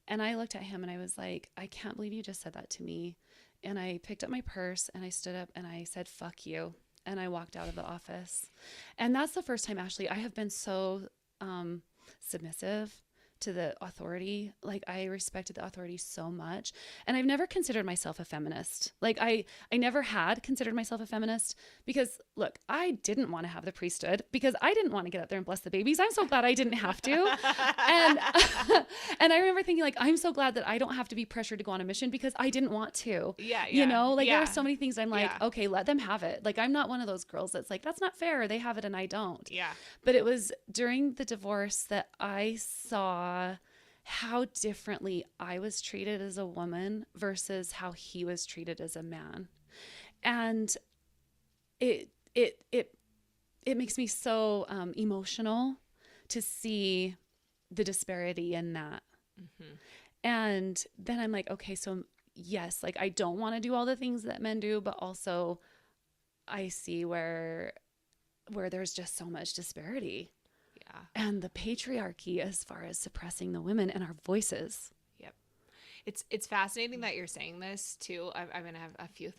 [SPEAKER 2] And I looked at him and I was like, I can't believe you just said that to me. And I picked up my purse and I stood up and I said, fuck you. And I walked out of the office. And that's the first time, Ashley, I have been so submissive to the authority. Like I respected the authority so much. And I've never considered myself a feminist. Like I never had considered myself a feminist because look, I didn't want to have the priesthood because I didn't want to get up there and bless the babies. I'm so glad I didn't have to. And and I remember thinking like, I'm so glad that I don't have to be pressured to go on a mission because I didn't want to.
[SPEAKER 1] Yeah.
[SPEAKER 2] You know, like there are so many things I'm like,
[SPEAKER 1] Yeah.
[SPEAKER 2] okay, let them have it. Like I'm not one of those girls that's like, that's not fair. They have it and I don't.
[SPEAKER 1] Yeah.
[SPEAKER 2] But it was during the divorce that I saw how differently I was treated as a woman versus how he was treated as a man. And it makes me so emotional to see the disparity in that.
[SPEAKER 1] Mm-hmm.
[SPEAKER 2] And then I'm like, okay, so yes, like I don't want to do all the things that men do, but also I see where there's just so much disparity.
[SPEAKER 1] Yeah.
[SPEAKER 2] And the patriarchy as far as suppressing the women and our voices.
[SPEAKER 1] Yep. It's fascinating that you're saying this too. I'm going to have a few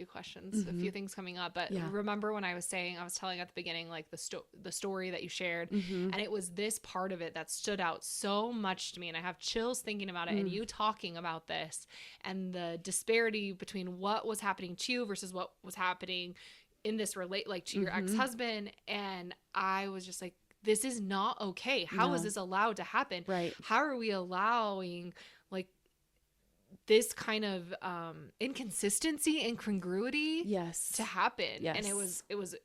[SPEAKER 1] questions, a few things coming up. But remember when I was telling at the beginning, like the story that you shared, and it was this part of it that stood out so much to me. And I have chills thinking about it and you talking about this and the disparity between what was happening to you versus what was happening in this to your ex-husband. And I was just like, this is not okay. How is this allowed to happen?
[SPEAKER 2] Right.
[SPEAKER 1] How are we allowing like this kind of inconsistency and congruity to happen?
[SPEAKER 2] Yes.
[SPEAKER 1] And it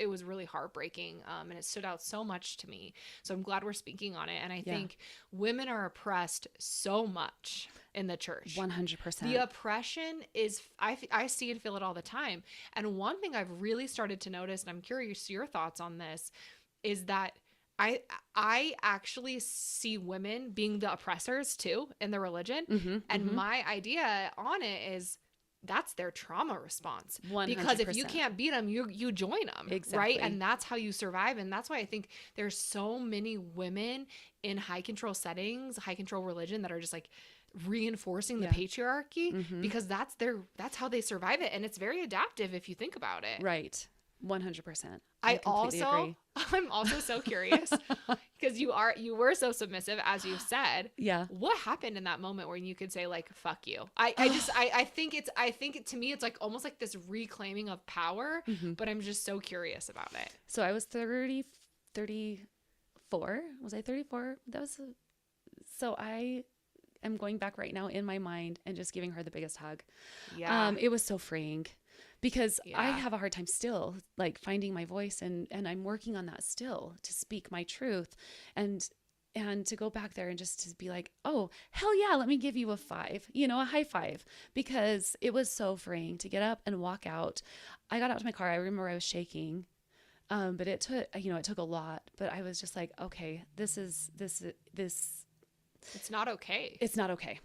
[SPEAKER 1] was really heartbreaking. And it stood out so much to me. So I'm glad we're speaking on it. And I think women are oppressed so much in the church.
[SPEAKER 2] 100%.
[SPEAKER 1] The oppression is, I see and feel it all the time. And one thing I've really started to notice, and I'm curious your thoughts on this, is that I actually see women being the oppressors too in the religion. And my idea on it is that's their trauma response.
[SPEAKER 2] 100%.
[SPEAKER 1] Because if you can't beat them, you join them.
[SPEAKER 2] Exactly.
[SPEAKER 1] Right. And that's how you survive. And that's why I think there's so many women in high control settings, high control religion that are just like reinforcing the patriarchy because that's how they survive it. And it's very adaptive if you think about it.
[SPEAKER 2] Right. 100%.
[SPEAKER 1] I'm also so curious because you were so submissive, as you said.
[SPEAKER 2] Yeah.
[SPEAKER 1] What happened in that moment where you could say like, fuck you? I think to me, it's like almost like this reclaiming of power, but I'm just so curious about it.
[SPEAKER 2] So I was 34. Was I 34? So I am going back right now in my mind and just giving her the biggest hug. Yeah. It was so freeing. Because I have a hard time still like finding my voice and I'm working on that still to speak my truth and to go back there and just to be like, oh, hell yeah, let me give you a 5, a high five, because it was so freeing to get up and walk out. I got out to my car. I remember I was shaking, but it took a lot, but I was just like, okay, this.
[SPEAKER 1] It's not okay.
[SPEAKER 2] It's not okay.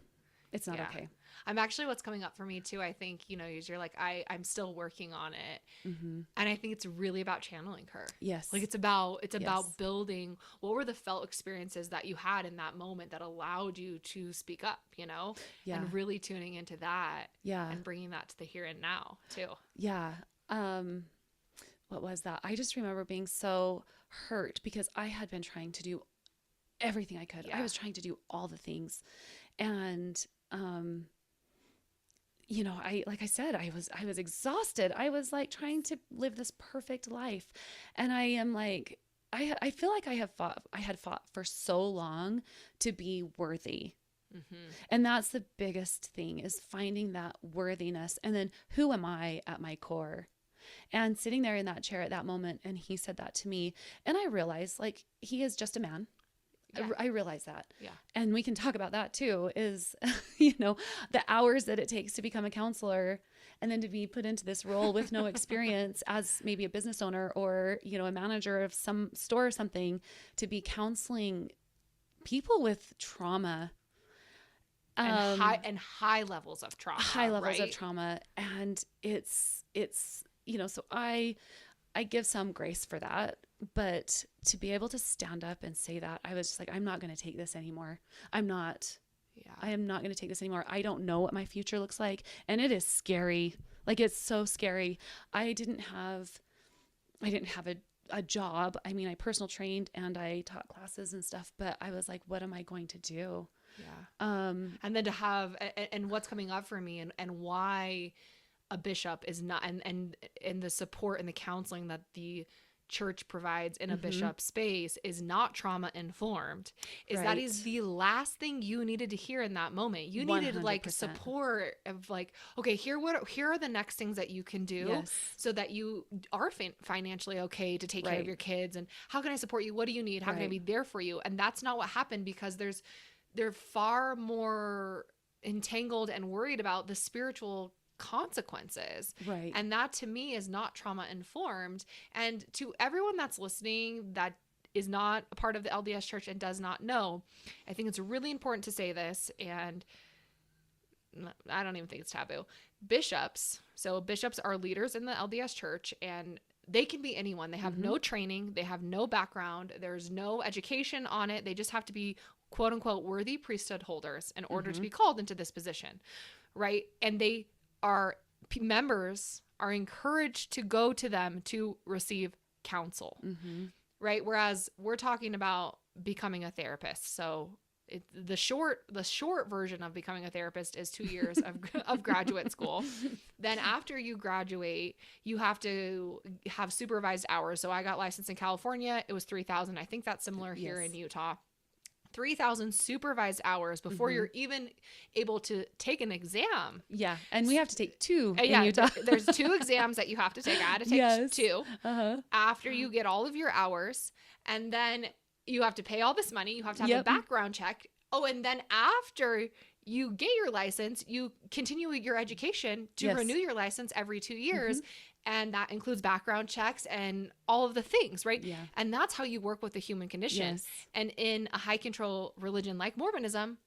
[SPEAKER 2] It's not okay.
[SPEAKER 1] I'm actually, what's coming up for me too, I think, you're like, I'm still working on it. And I think it's really about channeling her.
[SPEAKER 2] Yes.
[SPEAKER 1] Like it's about building, what were the felt experiences that you had in that moment that allowed you to speak up, and really tuning into that and bringing that to the here and now too.
[SPEAKER 2] Yeah. What was that? I just remember being so hurt because I had been trying to do everything I could. I was trying to do all the things. And, like I said, I was exhausted. I was like trying to live this perfect life. And I am like, I feel like I had fought for so long to be worthy. And that's the biggest thing, is finding that worthiness. And then who am I at my core? And sitting there in that chair at that moment. And he said that to me. And I realized like, he is just a man. Yeah. I realize that. Yeah. And we can talk about that too, is, the hours that it takes to become a counselor and then to be put into this role with no experience as maybe a business owner or, a manager of some store or something, to be counseling people with trauma.
[SPEAKER 1] And high levels of trauma.
[SPEAKER 2] High levels of trauma. And it's, so I give some grace for that. But to be able to stand up and say that, I was just like, I'm not going to take this anymore. I am not going to take this anymore. I don't know what my future looks like. And it is scary. Like, it's so scary. I didn't have a a job. I mean, I personal trained and I taught classes and stuff, but I was like, what am I going to do?
[SPEAKER 1] Yeah. And then to have, and what's coming up for me and why a bishop is not, and the support and the counseling that the church provides in a bishop space is not trauma informed, is that is the last thing you needed to hear in that moment. You needed
[SPEAKER 2] 100%.
[SPEAKER 1] like support of like, okay, here are the next things that you can do so that you are financially okay to take care of your kids, and how can I support you? What do you need? How can I be there for you? And that's not what happened, because they're far more entangled and worried about the spiritual consequences.
[SPEAKER 2] Right.
[SPEAKER 1] And that to me is not trauma informed. And to everyone that's listening that is not a part of the LDS church and does not know, I think it's really important to say this, and I don't even think it's taboo. Bishops are leaders in the LDS church, and they can be anyone. They have no training, they have no background, there's no education on it. They just have to be quote unquote worthy priesthood holders in order to be called into this position, right? And members are encouraged to go to them to receive counsel, right? Whereas we're talking about becoming a therapist. So the short version of becoming a therapist is 2 years of graduate school. Then after you graduate, you have to have supervised hours. So I got licensed in California. It was 3,000. I think that's similar here in Utah. 3,000 supervised hours before you're even able to take an exam.
[SPEAKER 2] Yeah. And we have to take 2 in Utah.
[SPEAKER 1] There's 2 exams that you have to take. I had to take 2 after you get all of your hours. And then you have to pay all this money. You have to have a background check. Oh, and then after you get your license, you continue your education to renew your license every 2 years. And that includes background checks and all of the things, right? Yeah. And that's how you work with the human condition. Yes. And in a high control religion like Mormonism,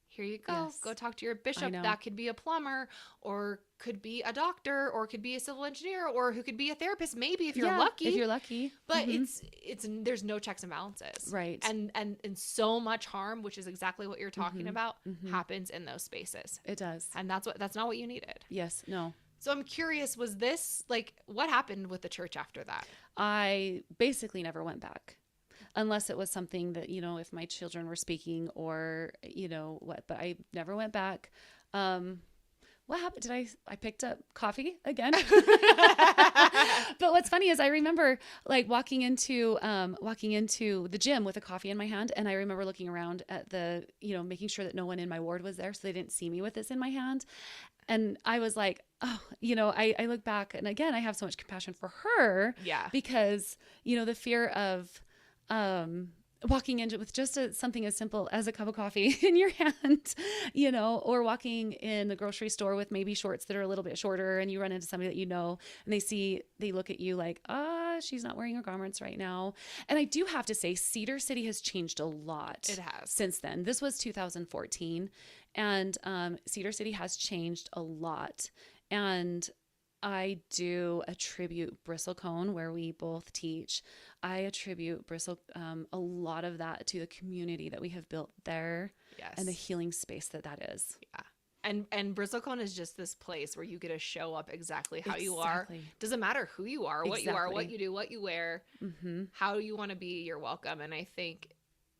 [SPEAKER 1] here you go. Yes. Go talk to your bishop. That could be a plumber, or could be a doctor, or could be a civil engineer, or who could be a therapist, maybe if you're lucky.
[SPEAKER 2] If you're lucky.
[SPEAKER 1] But it's there's no checks and balances.
[SPEAKER 2] Right.
[SPEAKER 1] And so much harm, which is exactly what you're talking about, happens in those spaces.
[SPEAKER 2] It does.
[SPEAKER 1] And that's not what you needed.
[SPEAKER 2] Yes. No.
[SPEAKER 1] So I'm curious, was this like, what happened with the church after that?
[SPEAKER 2] I basically never went back, unless it was something that, if my children were speaking or, but I never went back. What happened? I picked up coffee again. But what's funny is I remember like walking into the gym with a coffee in my hand. And I remember looking around at making sure that no one in my ward was there, so they didn't see me with this in my hand. And I was like, oh, I look back, and again, I have so much compassion for her. Yeah. Because, the fear of walking in with just something as simple as a cup of coffee in your hand, or walking in the grocery store with maybe shorts that are a little bit shorter, and you run into somebody that and they look at you like, she's not wearing her garments right now. And I do have to say, Cedar City has changed a lot. It has. Since then. This was 2014. And Cedar City has changed a lot. And I do attribute Bristlecone, where we both teach. I attribute a lot of that to the community that we have built there. Yes. And the healing space that is. Yeah.
[SPEAKER 1] And Bristlecone is just this place where you get to show up exactly how you are. Doesn't matter who you are, what you are, what you do, what you wear, how you want to be, you're welcome. And I think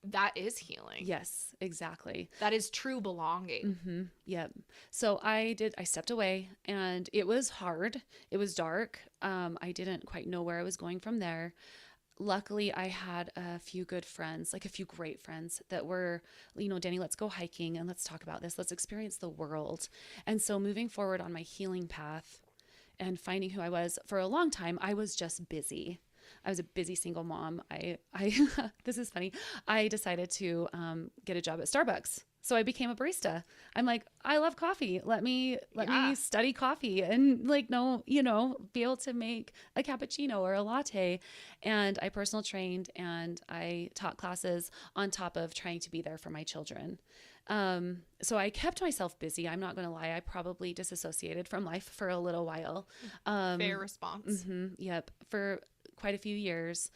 [SPEAKER 1] that is healing.
[SPEAKER 2] Yes, exactly.
[SPEAKER 1] That is true belonging.
[SPEAKER 2] Yep. So I stepped away, and it was hard. It was dark. I didn't quite know where I was going from there. Luckily, I had a few good friends, like a few great friends that were, Dennie, let's go hiking and let's talk about this. Let's experience the world. And so moving forward on my healing path and finding who I was, for a long time, I was just busy. I was a busy single mom. I this is funny. I decided to get a job at Starbucks. So I became a barista. I'm like, I love coffee. Let me study coffee and be able to make a cappuccino or a latte. And I personal trained, and I taught classes on top of trying to be there for my children. So I kept myself busy. I'm not going to lie. I probably disassociated from life for a little while.
[SPEAKER 1] Fair response.
[SPEAKER 2] Yep. For quite a few years.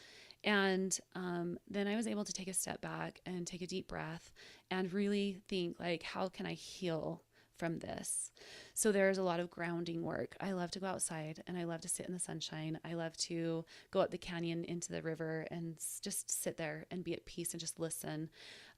[SPEAKER 2] And then I was able to take a step back and take a deep breath and really think, like, how can I heal from this. So there's a lot of grounding work. I love to go outside and I love to sit in the sunshine. I love to go up the canyon into the river and just sit there and be at peace and just listen.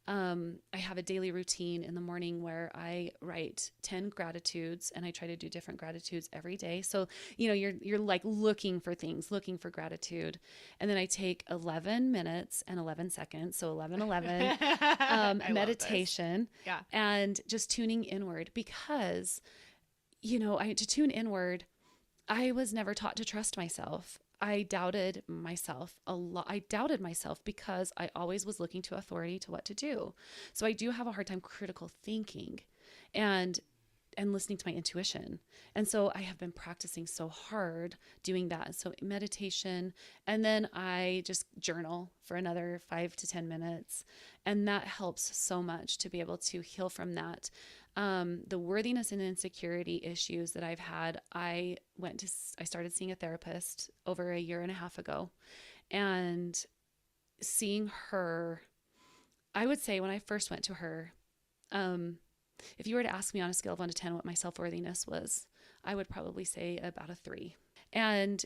[SPEAKER 2] I have a daily routine in the morning where I write 10 gratitudes, and I try to do different gratitudes every day. So, you're like looking for things, looking for gratitude. And then I take 11 minutes and 11 seconds. So 11, meditation, and just tuning inward, because, to tune inward, I was never taught to trust myself. I doubted myself a lot. I doubted myself because I always was looking to authority to what to do. So I do have a hard time critical thinking and listening to my intuition. And so I have been practicing so hard doing that. So meditation, and then I just journal for another 5 to 10 minutes. And that helps so much to be able to heal from that. The worthiness and insecurity issues that I've had, I started seeing a therapist over 1.5 years ago, and seeing her, I would say when I first went to her, if you were to ask me on a scale of 1 to 10 what my self-worthiness was, I would probably say about a 3. And,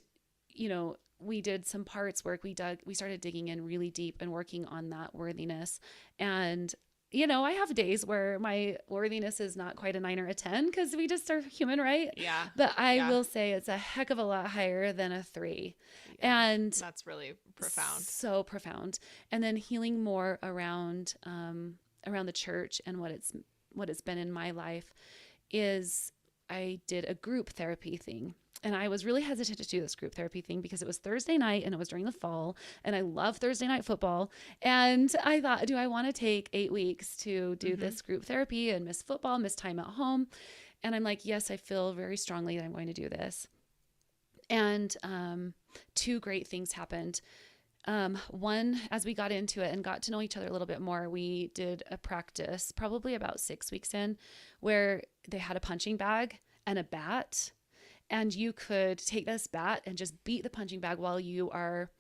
[SPEAKER 2] we did some parts work. We started digging in really deep and working on that worthiness. And I have days where my worthiness is not quite a 9 or a 10, because we just are human, right?
[SPEAKER 1] Yeah.
[SPEAKER 2] But I will say it's a heck of a lot higher than a 3. Yeah, and
[SPEAKER 1] that's really profound.
[SPEAKER 2] So profound. And then healing more around the church and what it's been in my life is I did a group therapy thing. And I was really hesitant to do this group therapy thing because it was Thursday night and it was during the fall, and I love Thursday night football. And I thought, do I want to take 8 weeks to do this group therapy and miss football, miss time at home? And I'm like, yes, I feel very strongly that I'm going to do this. And 2 great things happened. One, as we got into it and got to know each other a little bit more, we did a practice probably about 6 weeks in, where they had a punching bag and a bat. And you could take this bat and just beat the punching bag while you are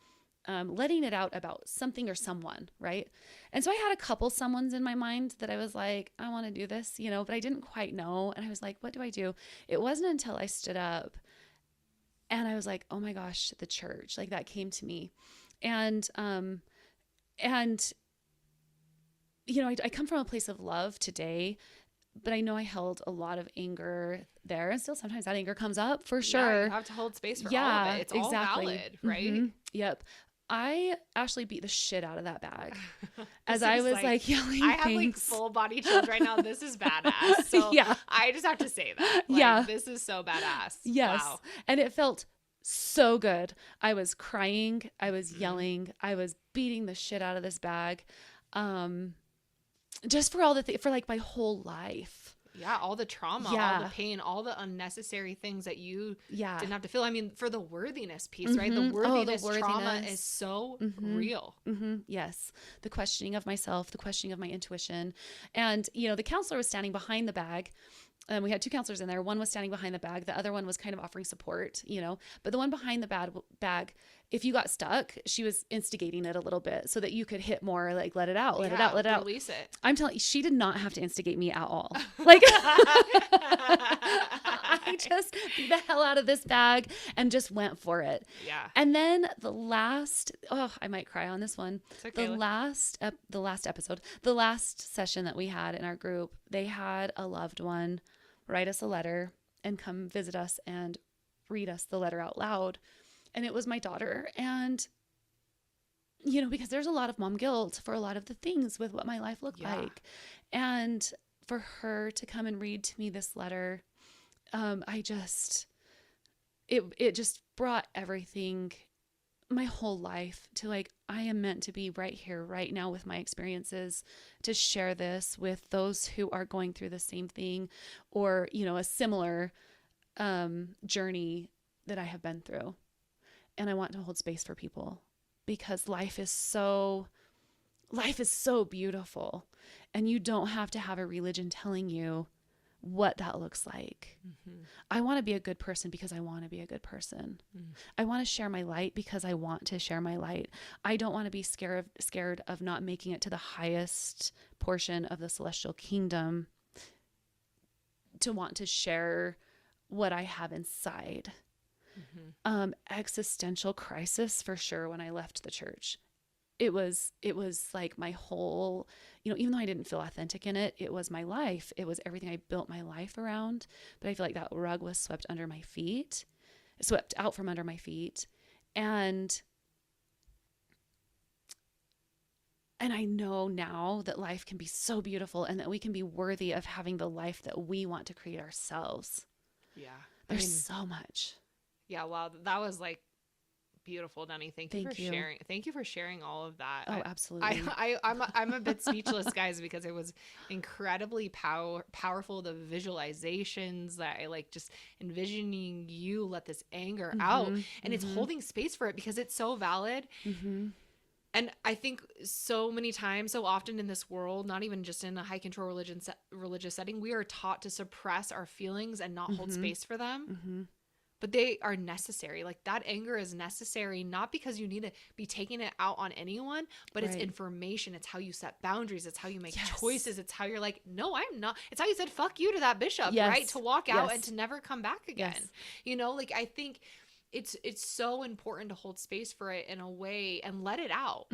[SPEAKER 2] letting it out about something or someone, right? And so I had a couple someones in my mind that I was like, I want to do this, but I didn't quite know. And I was like, what do I do? It wasn't until I stood up and I was like, oh my gosh, the church, like that came to me. And I come from a place of love today, but I know I held a lot of anger there, and still sometimes that anger comes up, for sure.
[SPEAKER 1] Yeah, you have to hold space for all of it. It's all valid, right?
[SPEAKER 2] Mm-hmm. Yep. I actually beat the shit out of that bag as I was like yelling.
[SPEAKER 1] I have like full body chills right now. This is badass. So
[SPEAKER 2] yeah.
[SPEAKER 1] I just have to say that. This is so badass.
[SPEAKER 2] Yes.
[SPEAKER 1] Wow.
[SPEAKER 2] And it felt so good. I was crying. I was yelling. I was beating the shit out of this bag. Just for all for like my whole life.
[SPEAKER 1] Yeah, all the trauma, all the pain, all the unnecessary things that you didn't have to feel. I mean, for the worthiness piece, right? The worthiness trauma is so real.
[SPEAKER 2] Yes. The questioning of myself, the questioning of my intuition. And, the counselor was standing behind the bag. We had 2 counselors in there. One was standing behind the bag. The other one was kind of offering support, but the one behind the bag, if you got stuck, she was instigating it a little bit so that you could hit more, like, let it out, let it out.
[SPEAKER 1] Release it.
[SPEAKER 2] I'm telling you, she did not have to instigate me at all. Like, I just beat the hell out of this bag and just went for it.
[SPEAKER 1] Yeah.
[SPEAKER 2] And then I might cry on this one.
[SPEAKER 1] It's okay.
[SPEAKER 2] The last episode, the last session that we had in our group, they had a loved one write us a letter and come visit us and read us the letter out loud. And it was my daughter. And, because there's a lot of mom guilt for a lot of the things with what my life looked like. And for her to come and read to me this letter, it just brought everything, my whole life, to like, I am meant to be right here, right now with my experiences, to share this with those who are going through the same thing or, a similar journey that I have been through. And I want to hold space for people because life is so beautiful, and you don't have to have a religion telling you what that looks like. I want to be a good person because I want to be a good person. I want to share my light because I want to share my light. I don't want to be scared of not making it to the highest portion of the celestial kingdom to want to share what I have inside. Existential crisis for sure when I left the church. It was like my whole, even though I didn't feel authentic in it, it was my life. It was everything I built my life around. But I feel like that rug was swept out from under my feet. And I know now that life can be so beautiful and that we can be worthy of having the life that we want to create ourselves.
[SPEAKER 1] Yeah.
[SPEAKER 2] There's so much.
[SPEAKER 1] Yeah. Wow. That was like beautiful, Dennie. Thank you for sharing. Thank you for sharing all of that.
[SPEAKER 2] Oh, absolutely.
[SPEAKER 1] I'm a bit speechless, guys, because it was incredibly powerful. The visualizations that I like, just envisioning you let this anger out, and it's holding space for it because it's so valid. And I think so many times, so often in this world, not even just in a high control religious setting, we are taught to suppress our feelings and not hold space for them. But they are necessary. Like that anger is necessary, not because you need to be taking it out on anyone, but it's information. It's how you set boundaries. It's how you make choices. It's how you're like, no, I'm not. It's how you said, fuck you to that bishop, right? To walk out and to never come back again. Like I think it's so important to hold space for it in a way and let it out.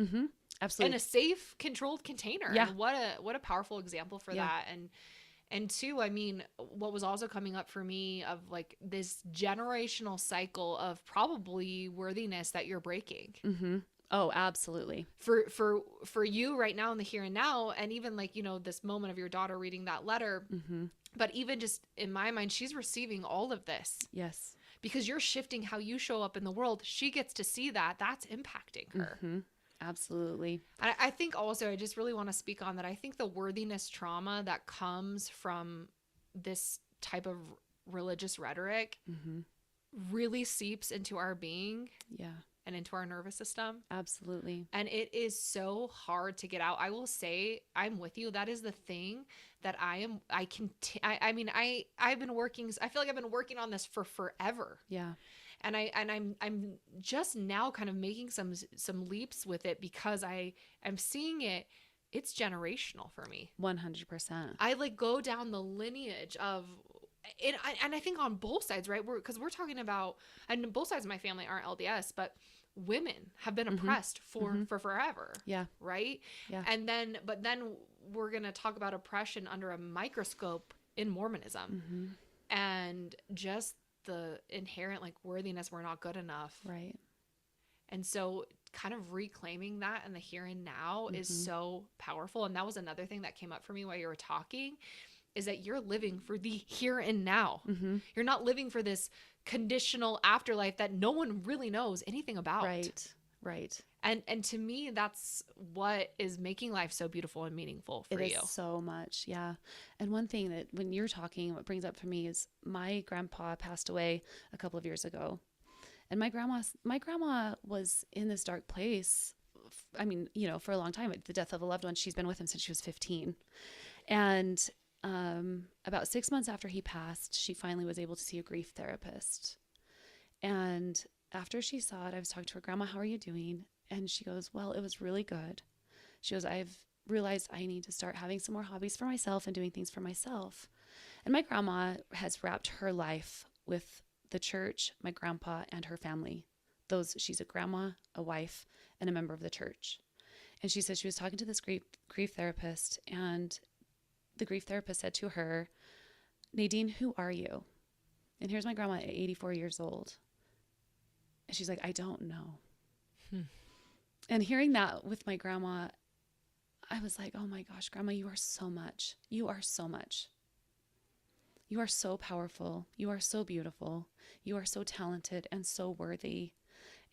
[SPEAKER 1] Absolutely. In a safe, controlled container. Yeah. And what a powerful example for that. And two, I mean, what was also coming up for me of like this generational cycle of probably worthiness that you're breaking.
[SPEAKER 2] Oh, absolutely.
[SPEAKER 1] For you right now in the here and now, and even like, this moment of your daughter reading that letter, but even just in my mind, she's receiving all of this.
[SPEAKER 2] Yes.
[SPEAKER 1] Because you're shifting how you show up in the world. She gets to see that. That's impacting her.
[SPEAKER 2] Absolutely.
[SPEAKER 1] I think also, I just really want to speak on that. I think the worthiness trauma that comes from this type of religious rhetoric really seeps into our being. Yeah. And into our nervous system.
[SPEAKER 2] Absolutely.
[SPEAKER 1] And it is so hard to get out. I will say, I'm with you. That is the thing that I've been working, I feel like I've been working on this for forever. Yeah. And I'm just now kind of making some leaps with it because I'm seeing it's generational for me.
[SPEAKER 2] 100%.
[SPEAKER 1] I like go down the lineage of, and I think on both sides, right? Because we're talking about, and both sides of my family aren't LDS, but women have been oppressed for forever. Yeah. Right. Yeah. But then we're going to talk about oppression under a microscope in Mormonism, and just the inherent like worthiness, we're not good enough. Right. And so kind of reclaiming that in the here and now is so powerful. And that was another thing that came up for me while you were talking, is that you're living for the here and now. You're not living for this conditional afterlife that no one really knows anything about. Right. And to me, that's what is making life so beautiful and meaningful for you.
[SPEAKER 2] It is so much. Yeah. And one thing that when you're talking, what brings up for me is my grandpa passed away a couple of years ago. And my grandma was in this dark place. I mean, for a long time, the death of a loved one, she's been with him since she was 15. And about 6 months after he passed, she finally was able to see a grief therapist. And after she saw it, I was talking to her, Grandma, how are you doing? And she goes, well, it was really good. She goes, I've realized I need to start having some more hobbies for myself and doing things for myself. And my grandma has wrapped her life with the church, my grandpa, and her family. She's a grandma, a wife, and a member of the church. And she said she was talking to this grief therapist, and the grief therapist said to her, Nadine, who are you? And here's my grandma at 84 years old. And she's like, I don't know. And hearing that with my grandma, I was like, oh my gosh, Grandma, you are so much. You are so much. You are so powerful. You are so beautiful. You are so talented and so worthy.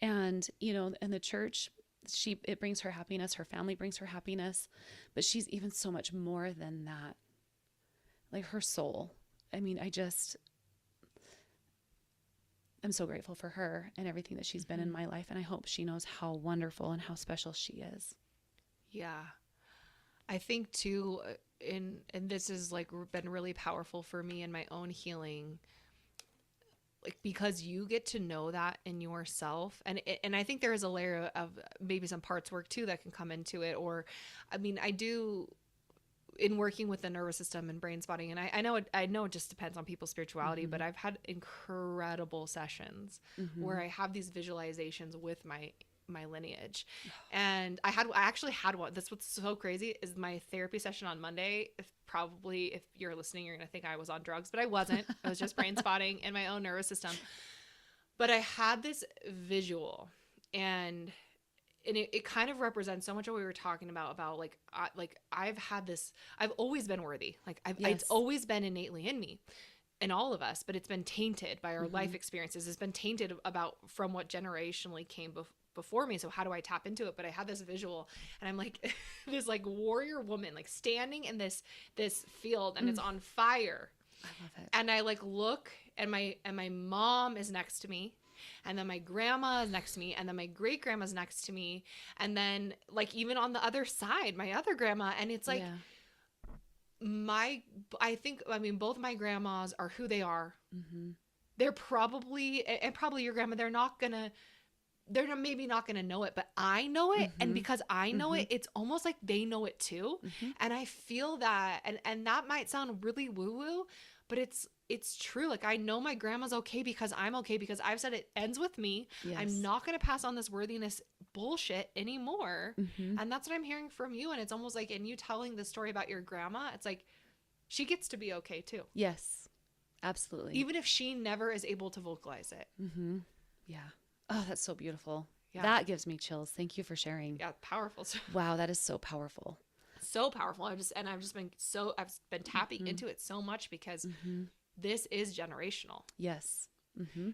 [SPEAKER 2] And, in the church, it brings her happiness. Her family brings her happiness, but she's even so much more than that. Like her soul. I mean, I'm so grateful for her and everything that she's been in my life. And I hope she knows how wonderful and how special she is.
[SPEAKER 1] Yeah. I think too, and this has like been really powerful for me in my own healing, like because you get to know that in yourself. And I think there is a layer of maybe some parts work too that can come into it. Or, I mean, in working with the nervous system and brain spotting, and I know it just depends on people's spirituality, but I've had incredible sessions where I have these visualizations with my lineage. And I actually had one. That's what's so crazy is my therapy session on Monday. If you're listening, you're going to think I was on drugs, but I wasn't. I was just brain spotting in my own nervous system. But I had this visual, and it kind of represents so much of what we were talking about I've always been worthy. Like it's always been innately in me, in all of us, but it's been tainted by our life experiences. It's been tainted from what generationally came before me. So how do I tap into it? But I had this visual, and I'm like this like warrior woman, like standing in this field, and it's on fire.
[SPEAKER 2] I love it.
[SPEAKER 1] And I like look, and my mom is next to me, and then my grandma is next to me, and then my great grandma's next to me, and then like even on the other side, my other grandma, and it's like both my grandmas are who they are. They're probably, and probably your grandma, they're maybe not going to know it, but I know it. And because I know it, it's almost like they know it too. And I feel that, and that might sound really woo woo, but it's true. Like I know my grandma's okay because I'm okay, because I've said it ends with me. Yes. I'm not going to pass on this worthiness bullshit anymore. And that's what I'm hearing from you. And it's almost like, in you telling the story about your grandma, it's like, she gets to be okay too.
[SPEAKER 2] Yes, absolutely.
[SPEAKER 1] Even if she never is able to vocalize it.
[SPEAKER 2] Yeah. Oh, that's so beautiful. Yeah. That gives me chills. Thank you for sharing.
[SPEAKER 1] Yeah, powerful.
[SPEAKER 2] Wow, that is so powerful.
[SPEAKER 1] So powerful. I've been tapping into it so much because this is generational.
[SPEAKER 2] Yes.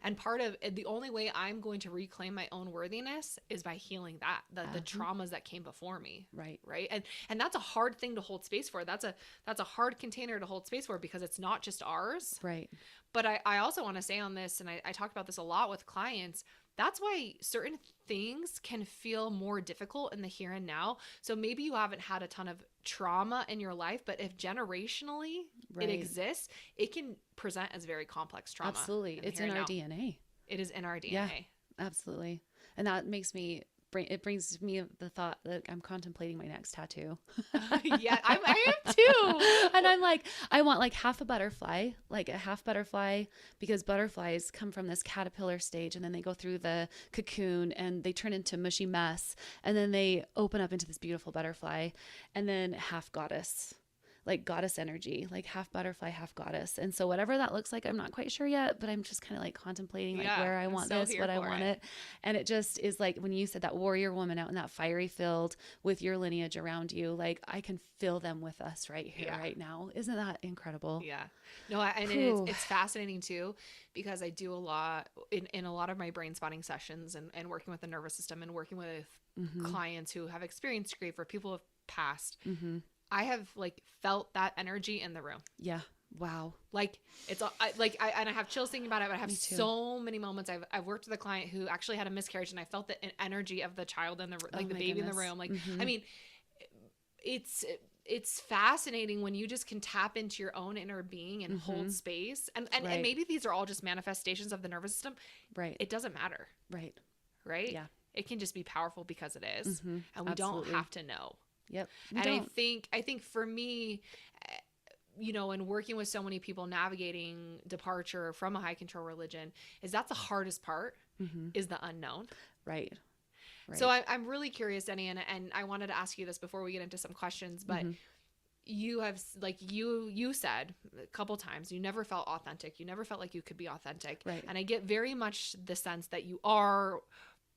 [SPEAKER 1] And part of the only way I'm going to reclaim my own worthiness is by healing the traumas that came before me. Right. And that's a hard thing to hold space for. That's a hard container to hold space for, because it's not just ours. Right. But I also want to say on this, and I talk about this a lot with clients, that's why certain things can feel more difficult in the here and now. So maybe you haven't had a ton of trauma in your life, but if generationally it exists, it can present as very complex trauma.
[SPEAKER 2] Absolutely. It's in our DNA.
[SPEAKER 1] It is in our DNA.
[SPEAKER 2] Yeah, absolutely. And that it brings me the thought that I'm contemplating my next tattoo.
[SPEAKER 1] Yeah, I am too.
[SPEAKER 2] And I'm like, I want like half a butterfly, like a half butterfly, because butterflies come from this caterpillar stage, and then they go through the cocoon and they turn into mushy mess, and then they open up into this beautiful butterfly, and then half goddess. Like goddess energy, like half butterfly, half goddess. And so whatever that looks like, I'm not quite sure yet, but I'm just kind of like contemplating like where I want this, what I want it. And it just is like, when you said that warrior woman out in that fiery field with your lineage around you, like I can feel them with us right here, right now. Isn't that incredible?
[SPEAKER 1] Yeah. No, and it's fascinating too, because I do a lot in a lot of my brain spotting sessions and working with the nervous system and working with clients who have experienced grief or people who have passed. I have like felt that energy in the room. Yeah. Wow. Like it's and I have chills thinking about it, but I have so many moments. I've worked with a client who actually had a miscarriage, and I felt the energy of the child in the the baby in the room. Like, I mean, it's fascinating when you just can tap into your own inner being and hold space. And maybe these are all just manifestations of the nervous system. Right. It doesn't matter. Right. Right. Yeah. It can just be powerful because it is. And we don't have to know. Yep. And I think for me, and working with so many people navigating departure from a high control religion, that's the hardest part, is the unknown. Right. So I'm really curious, Dennie, and I wanted to ask you this before we get into some questions, but you have, like you said a couple times, you never felt authentic. You never felt like you could be authentic. Right. And I get very much the sense that you are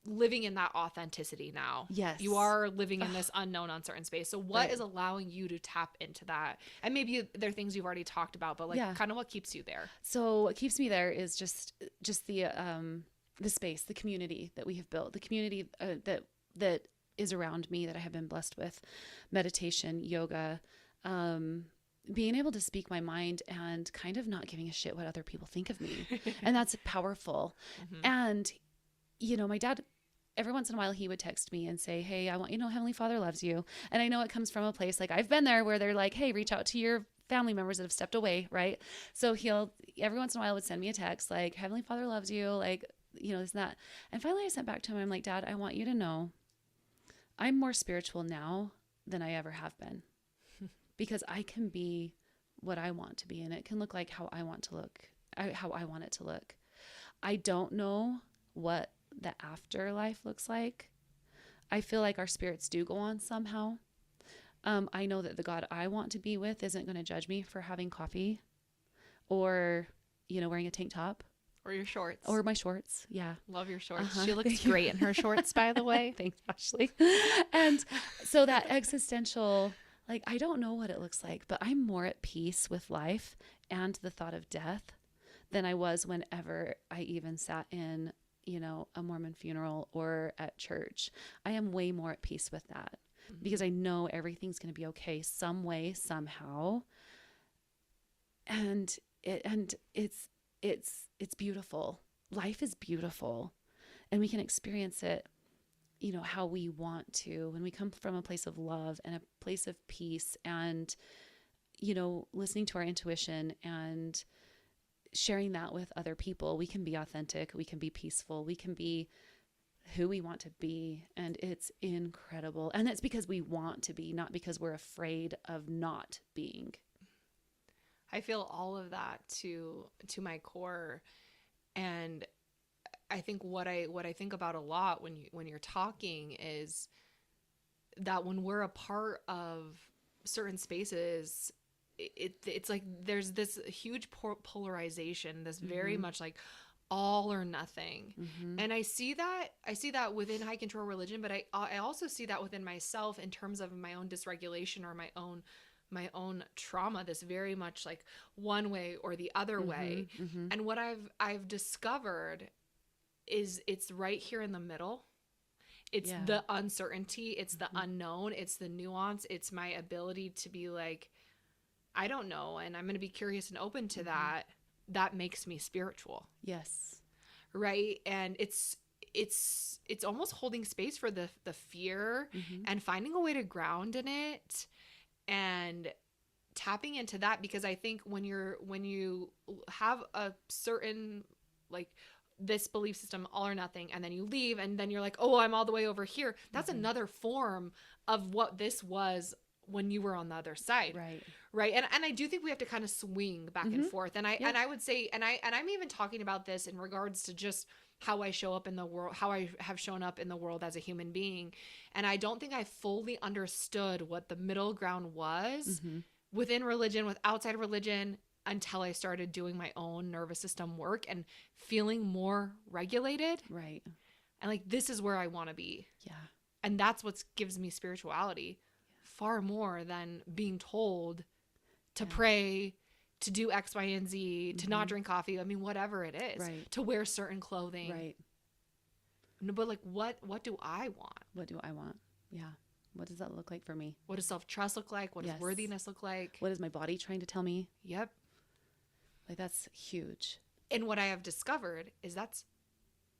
[SPEAKER 1] living in that authenticity now. Yes. You are living in this unknown, uncertain space. So what is allowing you to tap into that? And maybe there are things you've already talked about, but like kind of what keeps you there? So what keeps me there is just the space, the community that we have built, the community that is around me that I have been blessed with, meditation, yoga, being able to speak my mind and kind of not giving a shit what other people think of me. And that's powerful. And my dad, every once in a while, he would text me and say, hey, I want you to know Heavenly Father loves you. And I know it comes from a place, like I've been there, where they're like, hey, reach out to your family members that have stepped away, right? So he'll, every once in a while, would send me a text like, Heavenly Father loves you, like, this and that. And finally I sent back to him, I'm like, Dad, I want you to know I'm more spiritual now than I ever have been.
[SPEAKER 2] because I can be what I want to be, and it can look like how I want to look, how I want it to look. I don't know what the afterlife looks like. I feel like our spirits do go on somehow. I know that the God I want to be with isn't going to judge me for having coffee or, wearing a tank top.
[SPEAKER 1] Or your shorts.
[SPEAKER 2] Or my shorts. Yeah.
[SPEAKER 1] Love your shorts. She looks great in her shorts, by the way.
[SPEAKER 2] Thanks, Ashley. And so that existential, I don't know what it looks like, but I'm more at peace with life and the thought of death than I was whenever I even sat in, a Mormon funeral or at church. I am way more at peace with that because I know everything's going to be okay some way, somehow. And it's beautiful. Life is beautiful, and we can experience it, how we want to, when we come from a place of love and a place of peace and, listening to our intuition and sharing that with other people. We can be authentic. We can be peaceful. We can be who we want to be. And it's incredible. And it's because we want to be, not because we're afraid of not being.
[SPEAKER 1] I feel all of that to my core. And I think what I think about a lot when you're talking is that when we're a part of certain spaces, it's like there's this huge polarization, this very much like all or nothing. And I see that within high control religion, but I also see that within myself in terms of my own dysregulation or my own trauma, this very much like one way or the other way. And what I've discovered is it's right here in the middle. It's the uncertainty, it's the unknown, it's the nuance, it's my ability to be like, I don't know, and I'm going to be curious and open to that. That makes me spiritual.
[SPEAKER 2] Yes.
[SPEAKER 1] Right? And it's almost holding space for the fear and finding a way to ground in it and tapping into that, because I think when you have a certain like this belief system, all or nothing, and then you leave and then you're like, oh, I'm all the way over here. That's another form of what this was when you were on the other side. Right. And I do think we have to kind of swing back and forth. And I would say, and I'm even talking about this in regards to just how I show up in the world, how I have shown up in the world as a human being. And I don't think I fully understood what the middle ground was within religion, with outside of religion, until I started doing my own nervous system work and feeling more regulated.
[SPEAKER 2] Right.
[SPEAKER 1] And like, this is where I want to be.
[SPEAKER 2] Yeah.
[SPEAKER 1] And that's what gives me spirituality far more than being told to pray, to do X, Y, and Z, to not drink coffee. I mean, whatever it is, to wear certain clothing.
[SPEAKER 2] Right.
[SPEAKER 1] No, but like, what do I want?
[SPEAKER 2] What do I want? Yeah. What does that look like for me?
[SPEAKER 1] What does self-trust look like? What does worthiness look like?
[SPEAKER 2] What is my body trying to tell me?
[SPEAKER 1] Yep.
[SPEAKER 2] Like, that's huge.
[SPEAKER 1] And what I have discovered is that's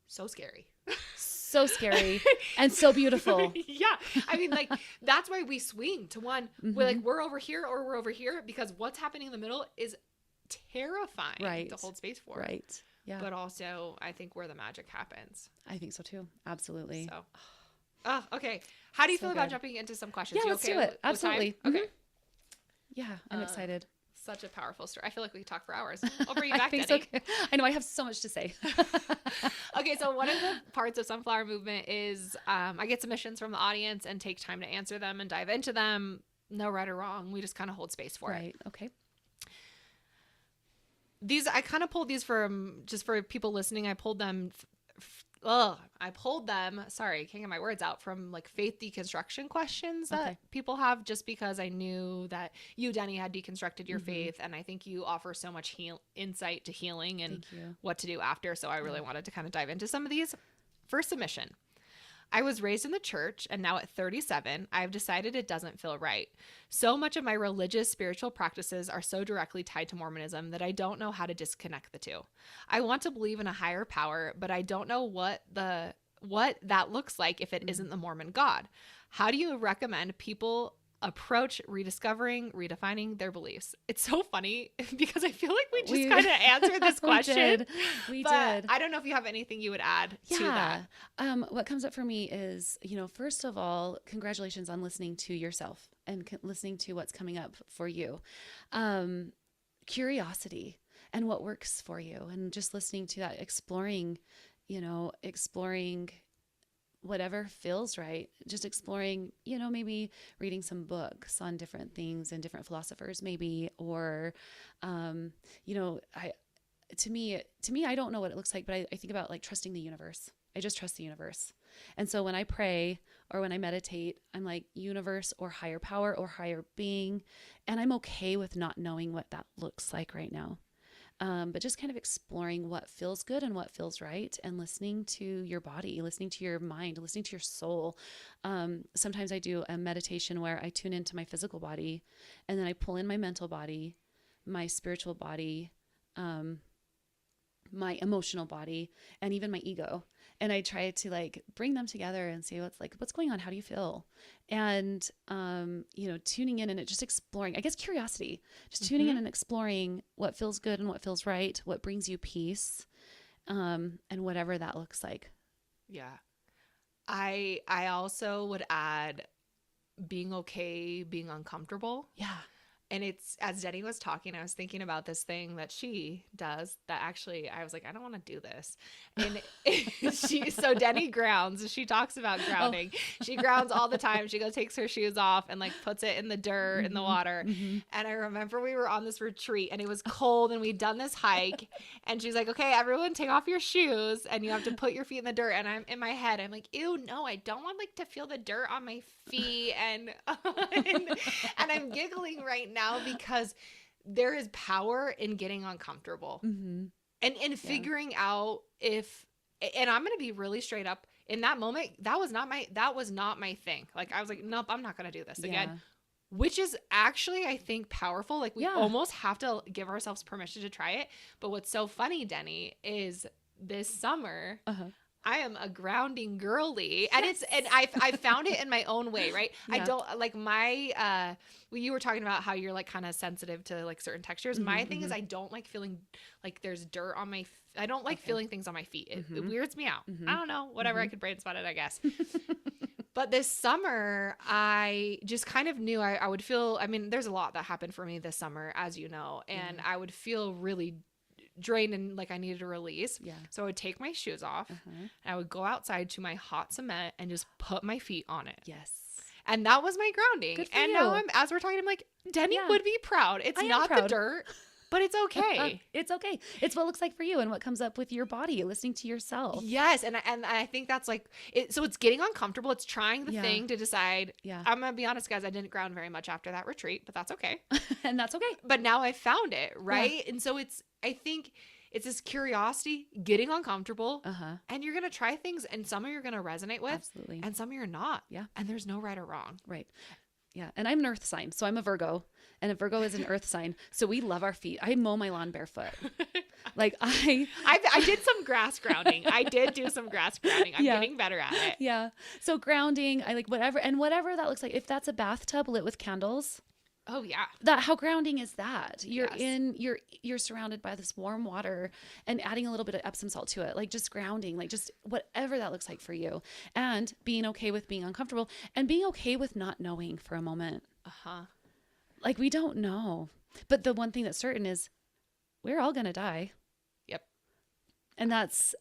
[SPEAKER 1] so scary.
[SPEAKER 2] So scary and so beautiful.
[SPEAKER 1] Yeah. I mean, like, that's why we swing to one. We're over here or we're over here, because what's happening in the middle is terrifying to hold space for.
[SPEAKER 2] Right. Yeah.
[SPEAKER 1] But also, I think where the magic happens.
[SPEAKER 2] I think so too. Absolutely.
[SPEAKER 1] So, okay. How do you feel about jumping into some questions?
[SPEAKER 2] Yeah, let's do it. Absolutely.
[SPEAKER 1] Okay.
[SPEAKER 2] Yeah, I'm excited.
[SPEAKER 1] Such a powerful story. I feel like we could talk for hours. I'll bring you back, Dennie.
[SPEAKER 2] Okay. I know I have so much to say.
[SPEAKER 1] Okay, so one of the parts of Sunflower Movement is I get submissions from the audience and take time to answer them and dive into them. No right or wrong. We just kind of hold space for it.
[SPEAKER 2] Right. Okay.
[SPEAKER 1] I kind of pulled these from, just for people listening, I pulled them. Sorry, can't get my words out, from like faith deconstruction questions that people have, just because I knew that you, Dennie, had deconstructed your faith, and I think you offer so much insight to healing and what to do after. So I really wanted to kind of dive into some of these. First submission. I was raised in the church, and now at 37, I've decided it doesn't feel right. So much of my religious spiritual practices are so directly tied to Mormonism that I don't know how to disconnect the two. I want to believe in a higher power, but I don't know what that looks like if it isn't the Mormon God. How do you recommend people approach rediscovering, redefining their beliefs? It's so funny because I feel like we just kind of answered this question.
[SPEAKER 2] We did.
[SPEAKER 1] I don't know if you have anything you would add to that.
[SPEAKER 2] What comes up for me is, first of all, congratulations on listening to yourself and listening to what's coming up for you. Curiosity and what works for you, and just listening to that, exploring whatever feels right, just exploring, maybe reading some books on different things and different philosophers maybe, or, to me, I don't know what it looks like, but I think about like trusting the universe. I just trust the universe. And so when I pray or when I meditate, I'm like universe or higher power or higher being. And I'm okay with not knowing what that looks like right now. But just kind of exploring what feels good and what feels right, and listening to your body, listening to your mind, listening to your soul. Sometimes I do a meditation where I tune into my physical body, and then I pull in my mental body, my spiritual body, my emotional body, and even my ego. And I try to like bring them together and see what's going on. How do you feel? And, tuning in and just exploring, I guess, curiosity, just tuning in and exploring what feels good and what feels right, what brings you peace, and whatever that looks like.
[SPEAKER 1] Yeah. I also would add being okay, being uncomfortable.
[SPEAKER 2] Yeah.
[SPEAKER 1] And it's, as Dennie was talking, I was thinking about this thing that she does that actually, I was like, I don't want to do this. And so Dennie grounds, she talks about grounding. Oh. She grounds all the time. She takes her shoes off and like puts it in the dirt, in the water. Mm-hmm. And I remember we were on this retreat and it was cold and we'd done this hike, and she's like, okay, everyone take off your shoes and you have to put your feet in the dirt. And I'm in my head, I'm like, ew, no, I don't want like to feel the dirt on my feet. And I'm giggling right now because there is power in getting uncomfortable and figuring out and I'm going to be really straight up in that moment. That was not my thing. Like I was like, nope, I'm not going to do this again, which is actually, I think, powerful. Like we almost have to give ourselves permission to try it. But what's so funny, Dennie, is this summer, I am a grounding girly. Yes. And I found it in my own way, right? Yeah. I don't like you were talking about how you're like kind of sensitive to like certain textures. My thing is I don't like feeling like there's dirt on my I don't like feeling things on my feet. It weirds me out. I don't know, whatever. I could brain spot it, I guess. But this summer, I just kind of knew I would feel, I mean, there's a lot that happened for me this summer, as you know, and I would feel really drained and like I needed a release. Yeah. So I would take my shoes off and I would go outside to my hot cement and just put my feet on it. Yes. And that was my grounding. And now as we're talking, I'm like, Dennie would be proud. It's not the dirt, but it's okay.
[SPEAKER 2] It's okay. It's what it looks like for you and what comes up with your body, listening to yourself.
[SPEAKER 1] Yes. And I think that's like it. So it's getting uncomfortable. It's trying the thing to decide. Yeah. I'm going to be honest, guys. I didn't ground very much after that retreat, but that's okay.
[SPEAKER 2] And that's okay.
[SPEAKER 1] But now I found it. Right. Yeah. And so I think it's this curiosity, getting uncomfortable, and you're going to try things, and some of you're going to resonate with, absolutely, and some you're not. Yeah. And there's no right or wrong.
[SPEAKER 2] Right. Yeah. And I'm an earth sign. So I'm a Virgo, and a Virgo is an earth sign. So we love our feet. I mow my lawn barefoot. Like I
[SPEAKER 1] did some grass grounding. I did do some grass grounding. I'm getting better at it.
[SPEAKER 2] Yeah. So grounding, I like whatever that looks like. If that's a bathtub lit with candles.
[SPEAKER 1] Oh yeah.
[SPEAKER 2] How grounding is that? You're surrounded by this warm water and adding a little bit of Epsom salt to it. Like just grounding, like just whatever that looks like for you, and being okay with being uncomfortable and being okay with not knowing for a moment. Like we don't know, but the one thing that's certain is we're all going to die.
[SPEAKER 1] Yep.
[SPEAKER 2] And that's,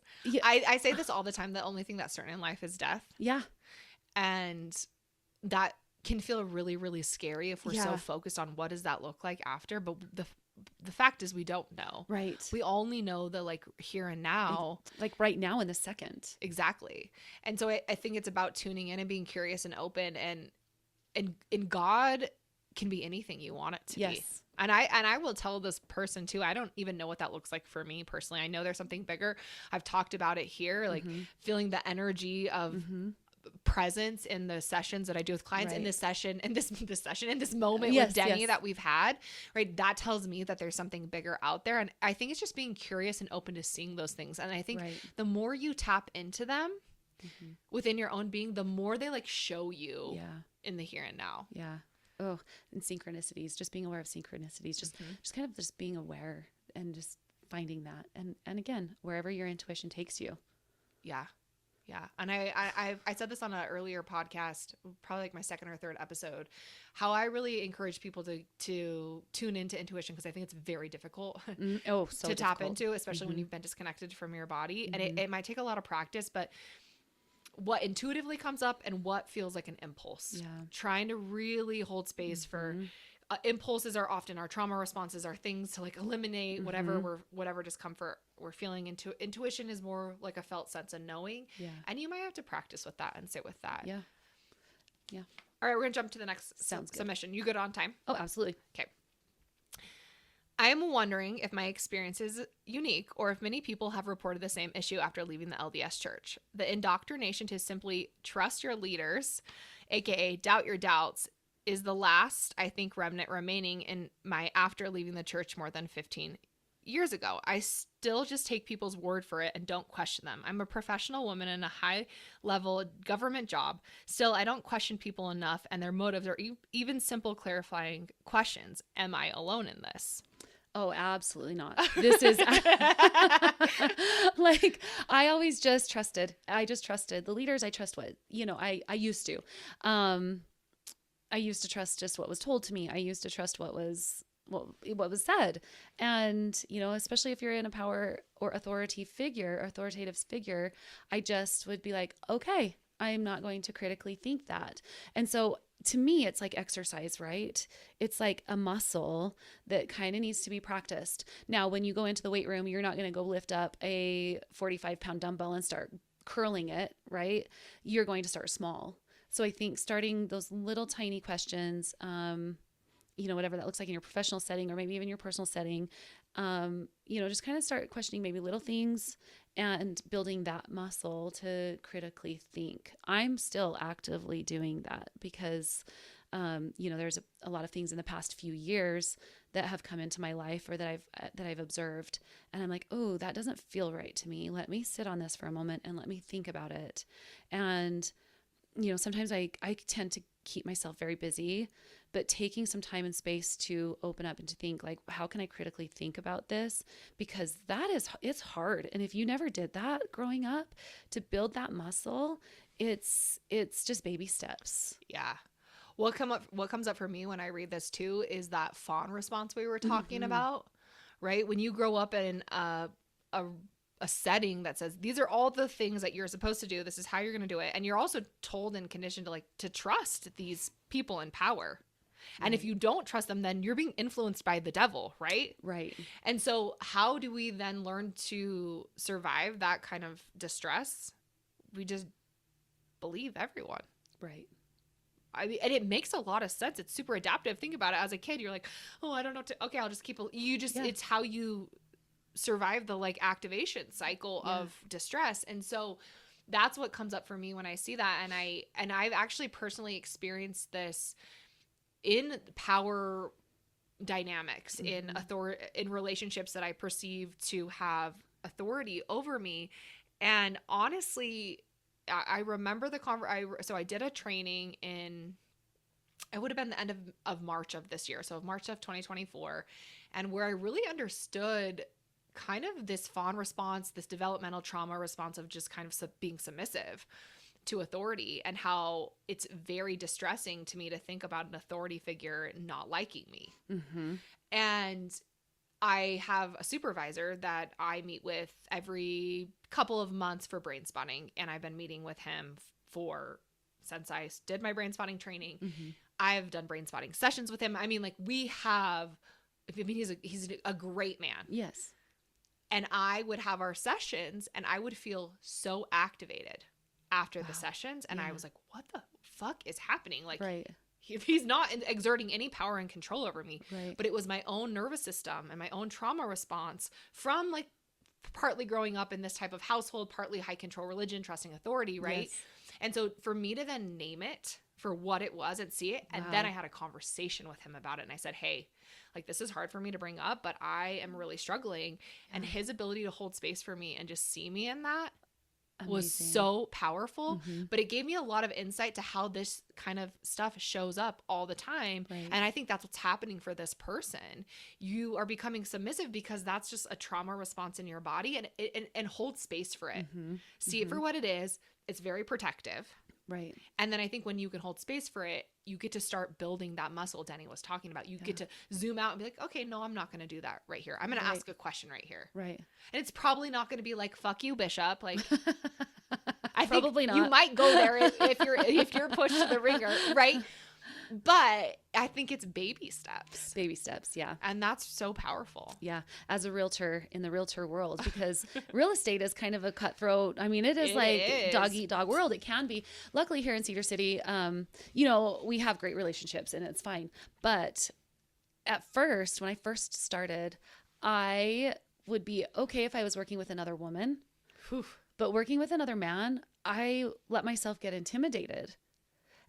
[SPEAKER 1] I say this all the time. The only thing that's certain in life is death.
[SPEAKER 2] Yeah.
[SPEAKER 1] And that can feel really, really scary if we're so focused on what does that look like after. But the fact is we don't know. Right. We only know the like here and now.
[SPEAKER 2] Like right now in the second.
[SPEAKER 1] Exactly. And so I think it's about tuning in and being curious and open, and God can be anything you want it to be. And I will tell this person too, I don't even know what that looks like for me personally. I know there's something bigger. I've talked about it here, like feeling the energy of presence in the sessions that I do with clients, in this session, in this moment with Dennie that we've had, right? That tells me that there's something bigger out there. And I think it's just being curious and open to seeing those things. And I think the more you tap into them within your own being, the more they like show you in the here and now.
[SPEAKER 2] Yeah. Oh, and synchronicities, just being aware of synchronicities, just kind of just being aware and just finding that. And again, wherever your intuition takes you.
[SPEAKER 1] Yeah. Yeah. And I said this on an earlier podcast, probably like my second or third episode, how I really encourage people to tune into intuition, because I think it's very difficult
[SPEAKER 2] So
[SPEAKER 1] to tap
[SPEAKER 2] difficult.
[SPEAKER 1] into, especially when you've been disconnected from your body. And it might take a lot of practice, but what intuitively comes up and what feels like an impulse.
[SPEAKER 2] Yeah.
[SPEAKER 1] Trying to really hold space for impulses are often our trauma responses, are things to like eliminate whatever discomfort we're feeling. Intuition is more like a felt sense of knowing.
[SPEAKER 2] Yeah.
[SPEAKER 1] And you might have to practice with that and sit with that.
[SPEAKER 2] Yeah. Yeah.
[SPEAKER 1] All right, we're gonna jump to the next
[SPEAKER 2] Sounds good.
[SPEAKER 1] submission. You good on time?
[SPEAKER 2] Oh, absolutely.
[SPEAKER 1] Okay. I am wondering if my experience is unique, or if many people have reported the same issue after leaving the LDS church. The indoctrination to simply trust your leaders, aka doubt your doubts, is the last, I think, remnant remaining in my after leaving the church more than 15 years ago. I still just take people's word for it and don't question them. I'm a professional woman in a high-level government job. Still, I don't question people enough and their motives, or even simple clarifying questions. Am I alone in this?
[SPEAKER 2] Oh, absolutely not. This is like, I always just trusted. I just trusted the leaders. I trust what, I used to. I used to trust just what was told to me. I used to trust what was said. And, especially if you're in a power or authoritative figure, I just would be like, okay, I'm not going to critically think that. And so to me, it's like exercise, right? It's like a muscle that kind of needs to be practiced. Now, when you go into the weight room, you're not going to go lift up a 45-pound dumbbell and start curling it, right? You're going to start small. So I think starting those little tiny questions, whatever that looks like in your professional setting or maybe even your personal setting, just kind of start questioning maybe little things and building that muscle to critically think. I'm still actively doing that because, there's a lot of things in the past few years that have come into my life or that I've observed. And I'm like, oh, that doesn't feel right to me. Let me sit on this for a moment and let me think about it. And sometimes I tend to keep myself very busy, but taking some time and space to open up and to think like, how can I critically think about this? Because it's hard. And if you never did that growing up, to build that muscle, it's just baby steps.
[SPEAKER 1] Yeah. What comes up for me when I read this too is that fawn response we were talking about, right? When you grow up in a setting that says these are all the things that you're supposed to do, this is how you're going to do it, and you're also told and conditioned to trust these people in power. And if you don't trust them, then you're being influenced by the devil, right?
[SPEAKER 2] Right.
[SPEAKER 1] And so how do we then learn to survive that kind of distress? We just believe everyone.
[SPEAKER 2] Right.
[SPEAKER 1] I mean, and it makes a lot of sense. It's super adaptive. Think about it. As a kid, you're like, oh, I don't know. Okay, I'll just keep. It's how you survive the like activation cycle of distress. And so that's what comes up for me when I see that. And I've actually personally experienced this in power dynamics, in relationships that I perceive to have authority over me. And honestly, I remember so I did a training it would have been the end of March of this year. So March of 2024. And where I really understood kind of this fawn response, this developmental trauma response of just kind of being submissive to authority, and how it's very distressing to me to think about an authority figure not liking me. Mm-hmm. And I have a supervisor that I meet with every couple of months for brain spotting, and I've been meeting with him since I did my brain spotting training. Mm-hmm. I've done brain spotting sessions with him. I mean, like he's a great man.
[SPEAKER 2] Yes.
[SPEAKER 1] And I would have our sessions and I would feel so activated after the sessions. And I was like, what the fuck is happening? Like,
[SPEAKER 2] right.
[SPEAKER 1] He's not exerting any power and control over me,
[SPEAKER 2] right.
[SPEAKER 1] But it was my own nervous system and my own trauma response from like partly growing up in this type of household, partly high control religion, trusting authority. Right. Yes. And so for me to then name it for what it was and see it. And then I had a conversation with him about it. And I said, hey, like, this is hard for me to bring up, but I am really struggling. And his ability to hold space for me and just see me in that was so powerful, but it gave me a lot of insight to how this kind of stuff shows up all the time.
[SPEAKER 2] Right.
[SPEAKER 1] And I think that's what's happening for this person. You are becoming submissive because that's just a trauma response in your body, and hold space for it. See it for what it is. It's very protective.
[SPEAKER 2] Right.
[SPEAKER 1] And then I think when you can hold space for it, you get to start building that muscle Dennie was talking about. You get to zoom out and be like, okay, no, I'm not going to do that right here. I'm going to ask a question right here.
[SPEAKER 2] Right.
[SPEAKER 1] And it's probably not going to be like, fuck you, Bishop. Like, I
[SPEAKER 2] Probably
[SPEAKER 1] think
[SPEAKER 2] not.
[SPEAKER 1] you might go there if you're pushed to the ringer, right? But I think it's baby steps.
[SPEAKER 2] Baby steps, yeah.
[SPEAKER 1] And that's so powerful.
[SPEAKER 2] Yeah, as a realtor in the realtor world, because real estate is kind of a cutthroat. I mean, it is dog eat dog world. It can be. Luckily here in Cedar City, we have great relationships and it's fine. But at first, when I first started, I would be okay if I was working with another woman.
[SPEAKER 1] Whew.
[SPEAKER 2] But working with another man, I let myself get intimidated.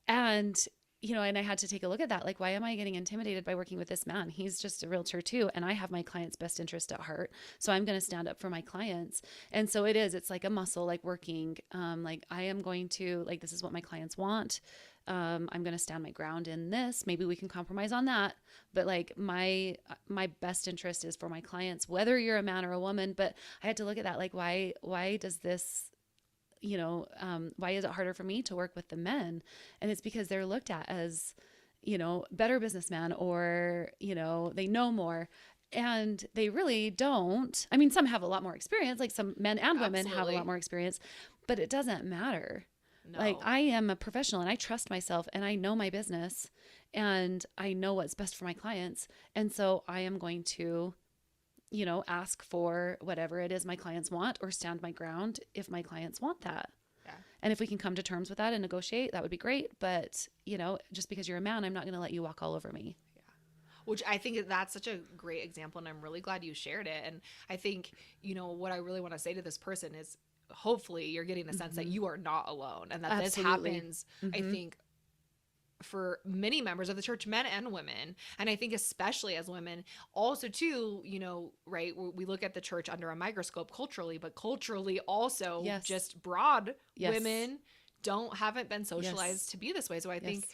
[SPEAKER 2] And and I had to take a look at that. Like, why am I getting intimidated by working with this man? He's just a realtor too. And I have my client's best interest at heart. So I'm going to stand up for my clients. And so it's like a muscle, like working. Like I am going to, like, this is what my clients want. I'm going to stand my ground in this. Maybe we can compromise on that. But like my best interest is for my clients, whether you're a man or a woman. But I had to look at that. Like, why does this, why is it harder for me to work with the men? And it's because they're looked at as, better businessmen, or, they know more, and they really don't. I mean, some have a lot more experience, like some men and women have a lot more experience, but it doesn't matter. No. Like, I am a professional and I trust myself and I know my business and I know what's best for my clients. And so I am going to ask for whatever it is my clients want, or stand my ground if my clients want that. Yeah. And if we can come to terms with that and negotiate, that would be great. But, just because you're a man, I'm not going to let you walk all over me.
[SPEAKER 1] Yeah. Which I think that's such a great example. And I'm really glad you shared it. And I think, what I really want to say to this person is, hopefully you're getting a sense that you are not alone, and that
[SPEAKER 2] Absolutely.
[SPEAKER 1] This happens, I think, for many members of the church, men and women. And I think especially as women also too, right, we look at the church under a microscope culturally, but culturally also just broad, women haven't been socialized to be this way. So I think,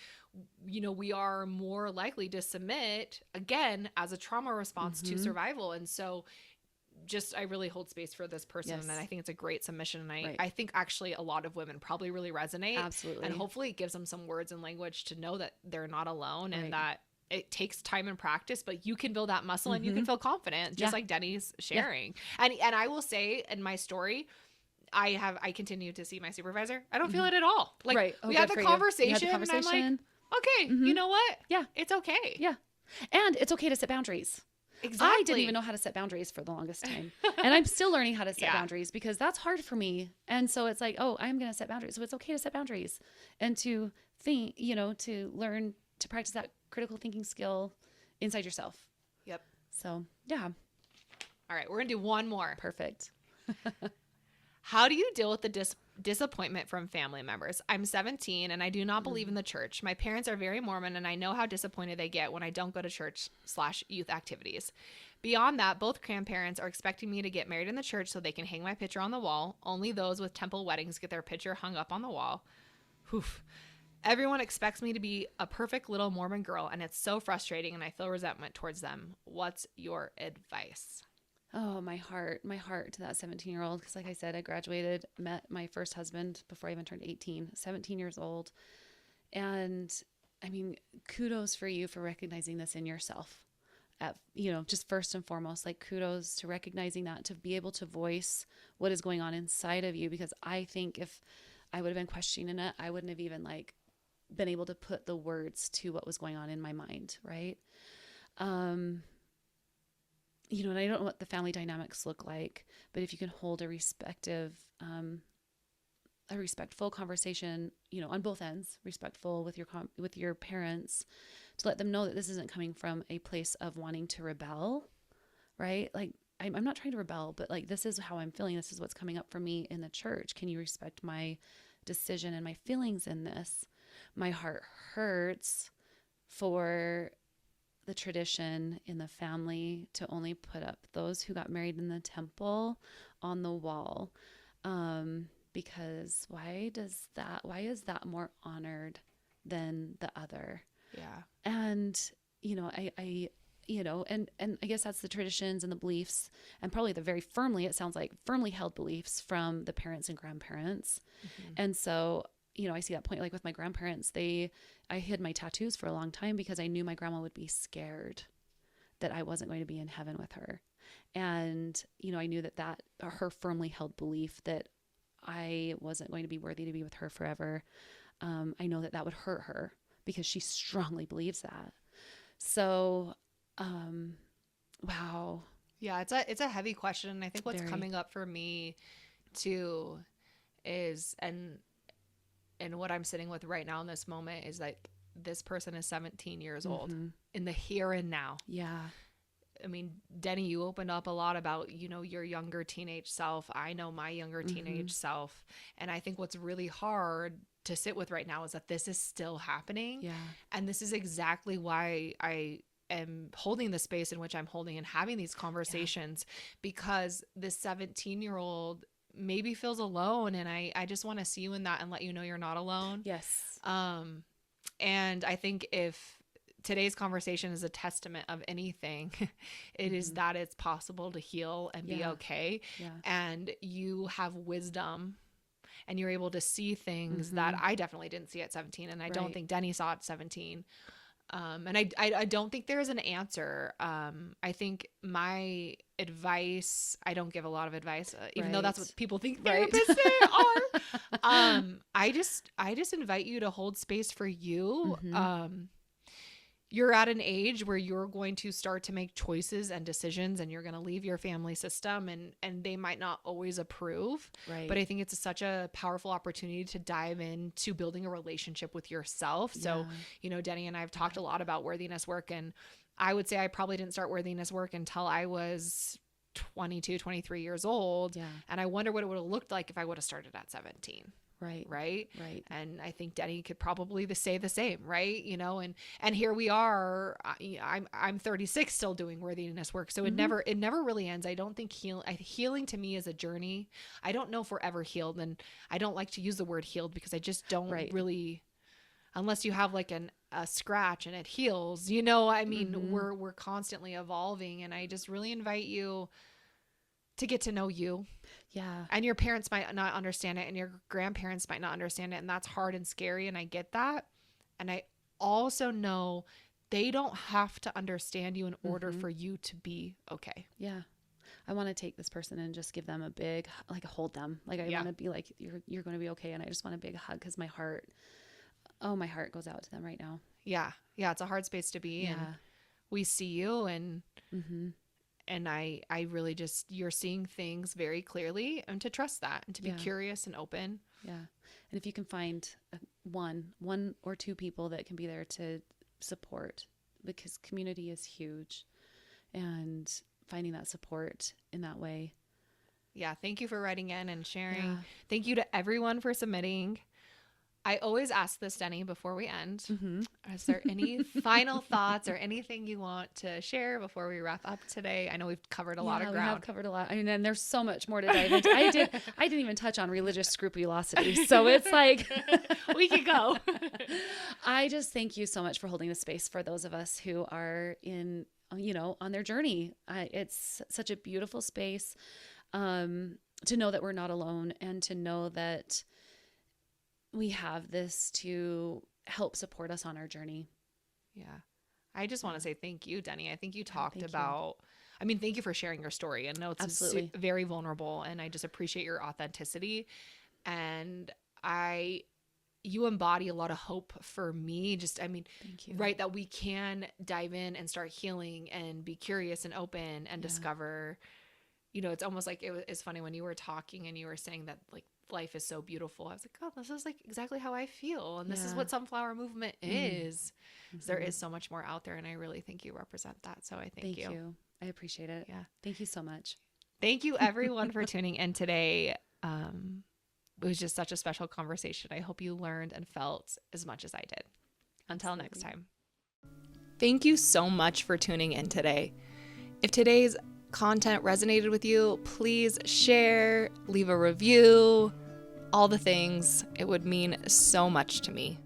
[SPEAKER 1] we are more likely to submit, again, as a trauma response to survival. And so I really hold space for this person, and I think it's a great submission. And I think actually a lot of women probably really resonate.
[SPEAKER 2] Absolutely.
[SPEAKER 1] And hopefully it gives them some words and language to know that they're not alone, and that it takes time and practice, but you can build that muscle and you can feel confident, just like Dennie's sharing. And I will say, in my story, I continue to see my supervisor. I don't feel it at all. Like, we had the conversation, and I'm like, okay, you know what?
[SPEAKER 2] Yeah.
[SPEAKER 1] It's okay.
[SPEAKER 2] Yeah. And it's okay to set boundaries.
[SPEAKER 1] Exactly.
[SPEAKER 2] I didn't even know how to set boundaries for the longest time. And I'm still learning how to set boundaries, because that's hard for me. And so it's like, oh, I'm going to set boundaries. So it's okay to set boundaries and to think, to learn to practice that critical thinking skill inside yourself.
[SPEAKER 1] Yep.
[SPEAKER 2] So, yeah.
[SPEAKER 1] All right. We're going to do one more.
[SPEAKER 2] Perfect.
[SPEAKER 1] How do you deal with the disappointment from family members? I'm 17 and I do not believe in the church. My parents are very Mormon, and I know how disappointed they get when I don't go to church/youth activities. Beyond that, both grandparents are expecting me to get married in the church so they can hang my picture on the wall. Only those with temple weddings get their picture hung up on the wall. Oof. Everyone expects me to be a perfect little Mormon girl, and it's so frustrating, and I feel resentment towards them. What's your advice?
[SPEAKER 2] Oh, my heart to that 17-year-old. Because like I said, I graduated, met my first husband before I even turned 18, 17 years old. And I mean, kudos for you for recognizing this in yourself. Just first and foremost, like, kudos to recognizing that, to be able to voice what is going on inside of you. Because I think if I would have been questioning it, I wouldn't have even been able to put the words to what was going on in my mind. Right. And I don't know what the family dynamics look like, but if you can hold a respectful conversation, on both ends, respectful with your parents, to let them know that this isn't coming from a place of wanting to rebel, right? Like, I'm not trying to rebel, but like, this is how I'm feeling. This is what's coming up for me in the church. Can you respect my decision and my feelings in this? My heart hurts for the tradition in the family to only put up those who got married in the temple on the wall, because was, why is that more honored than the other?
[SPEAKER 1] Yeah.
[SPEAKER 2] And, I and I guess that's the traditions and the beliefs, and probably the very it sounds like firmly held beliefs from the parents and grandparents.
[SPEAKER 1] Mm-hmm.
[SPEAKER 2] And so, I see that point, like with my grandparents, I hid my tattoos for a long time because I knew my grandma would be scared that I wasn't going to be in heaven with her. And, I knew that her firmly held belief that I wasn't going to be worthy to be with her forever. I know that would hurt her because she strongly believes that. So, wow.
[SPEAKER 1] Yeah, it's a heavy question. And I think what's coming up for me too is, and what I'm sitting with right now in this moment is like, this person is 17 years old in the here and now.
[SPEAKER 2] Yeah.
[SPEAKER 1] I mean, Dennie, you opened up a lot about, your younger teenage self. I know my younger teenage self. And I think what's really hard to sit with right now is that this is still happening.
[SPEAKER 2] Yeah.
[SPEAKER 1] And this is exactly why I am holding the space in which I'm holding and having these conversations, because this 17-year-old maybe feels alone. And I just want to see you in that and let you know you're not alone.
[SPEAKER 2] Yes.
[SPEAKER 1] And I think if today's conversation is a testament of anything, it is that it's possible to heal and be okay. Yeah. And you have wisdom and you're able to see things that I definitely didn't see at 17. And I don't think Dennie saw at 17. And I don't think there is an answer. I think my advice, I don't give a lot of advice, even though that's what people think therapists are. I just invite you to hold space for you. You're at an age where you're going to start to make choices and decisions, and you're going to leave your family system, and they might not always approve. Right. But I think it's such a powerful opportunity to dive into building a relationship with yourself. So, Dennie and I have talked a lot about worthiness work, and I would say I probably didn't start worthiness work until I was 22, 23 years old. Yeah. And I wonder what it would have looked like if I would have started at 17. Right. And I think Dennie could probably say the same, right? And here we are. I'm 36 still doing worthiness work. So it never really ends. I don't think healing to me is a journey. I don't know if we're ever healed. And I don't like to use the word healed because I just don't really, unless you have like a scratch and it heals, we're constantly evolving. And I just really invite you to get to know you.
[SPEAKER 2] Yeah.
[SPEAKER 1] And your parents might not understand it, and your grandparents might not understand it. And that's hard and scary. And I get that. And I also know they don't have to understand you in order for you to be okay.
[SPEAKER 2] Yeah. I want to take this person and just give them a big, hold them. I want to be like, you're going to be okay. And I just want a big hug because my heart goes out to them right now.
[SPEAKER 1] Yeah. Yeah. It's a hard space to be. Yeah. And we see you, and and I really just, you're seeing things very clearly, and to trust that and to be curious and open.
[SPEAKER 2] Yeah. And if you can find one or two people that can be there to support, because community is huge, and finding that support in that way.
[SPEAKER 1] Yeah. Thank you for writing in and sharing. Yeah. Thank you to everyone for submitting. I always ask this, Dennie, before we end. Is there any final thoughts or anything you want to share before we wrap up today? I know we've covered a lot of ground.
[SPEAKER 2] We have covered a lot. I mean, and there's so much more to dive into. I didn't even touch on religious scrupulosity. So it's like
[SPEAKER 1] we could go.
[SPEAKER 2] I just thank you so much for holding the space for those of us who are in, on their journey. It's such a beautiful space to know that we're not alone, and to know that we have this to help support us on our journey.
[SPEAKER 1] Yeah. I just want to say thank you, Dennie. I think you talked about, thank you for sharing your story. I know it's very vulnerable, and I just appreciate your authenticity. And you embody a lot of hope for me. Thank you. Right. That we can dive in and start healing and be curious and open and discover, it's almost like it's funny when you were talking and you were saying that like life is so beautiful. I was like, oh, this is like exactly how I feel. And this is what Sunflower Movement is. There is so much more out there. And I really think you represent that. So I thank you.
[SPEAKER 2] Thank you. I appreciate it. Yeah. Thank you so much.
[SPEAKER 1] Thank you everyone for tuning in today. It was just such a special conversation. I hope you learned and felt as much as I did. Until next time. Thank you so much for tuning in today. If today's content resonated with you, please share, leave a review, all the things. It would mean so much to me.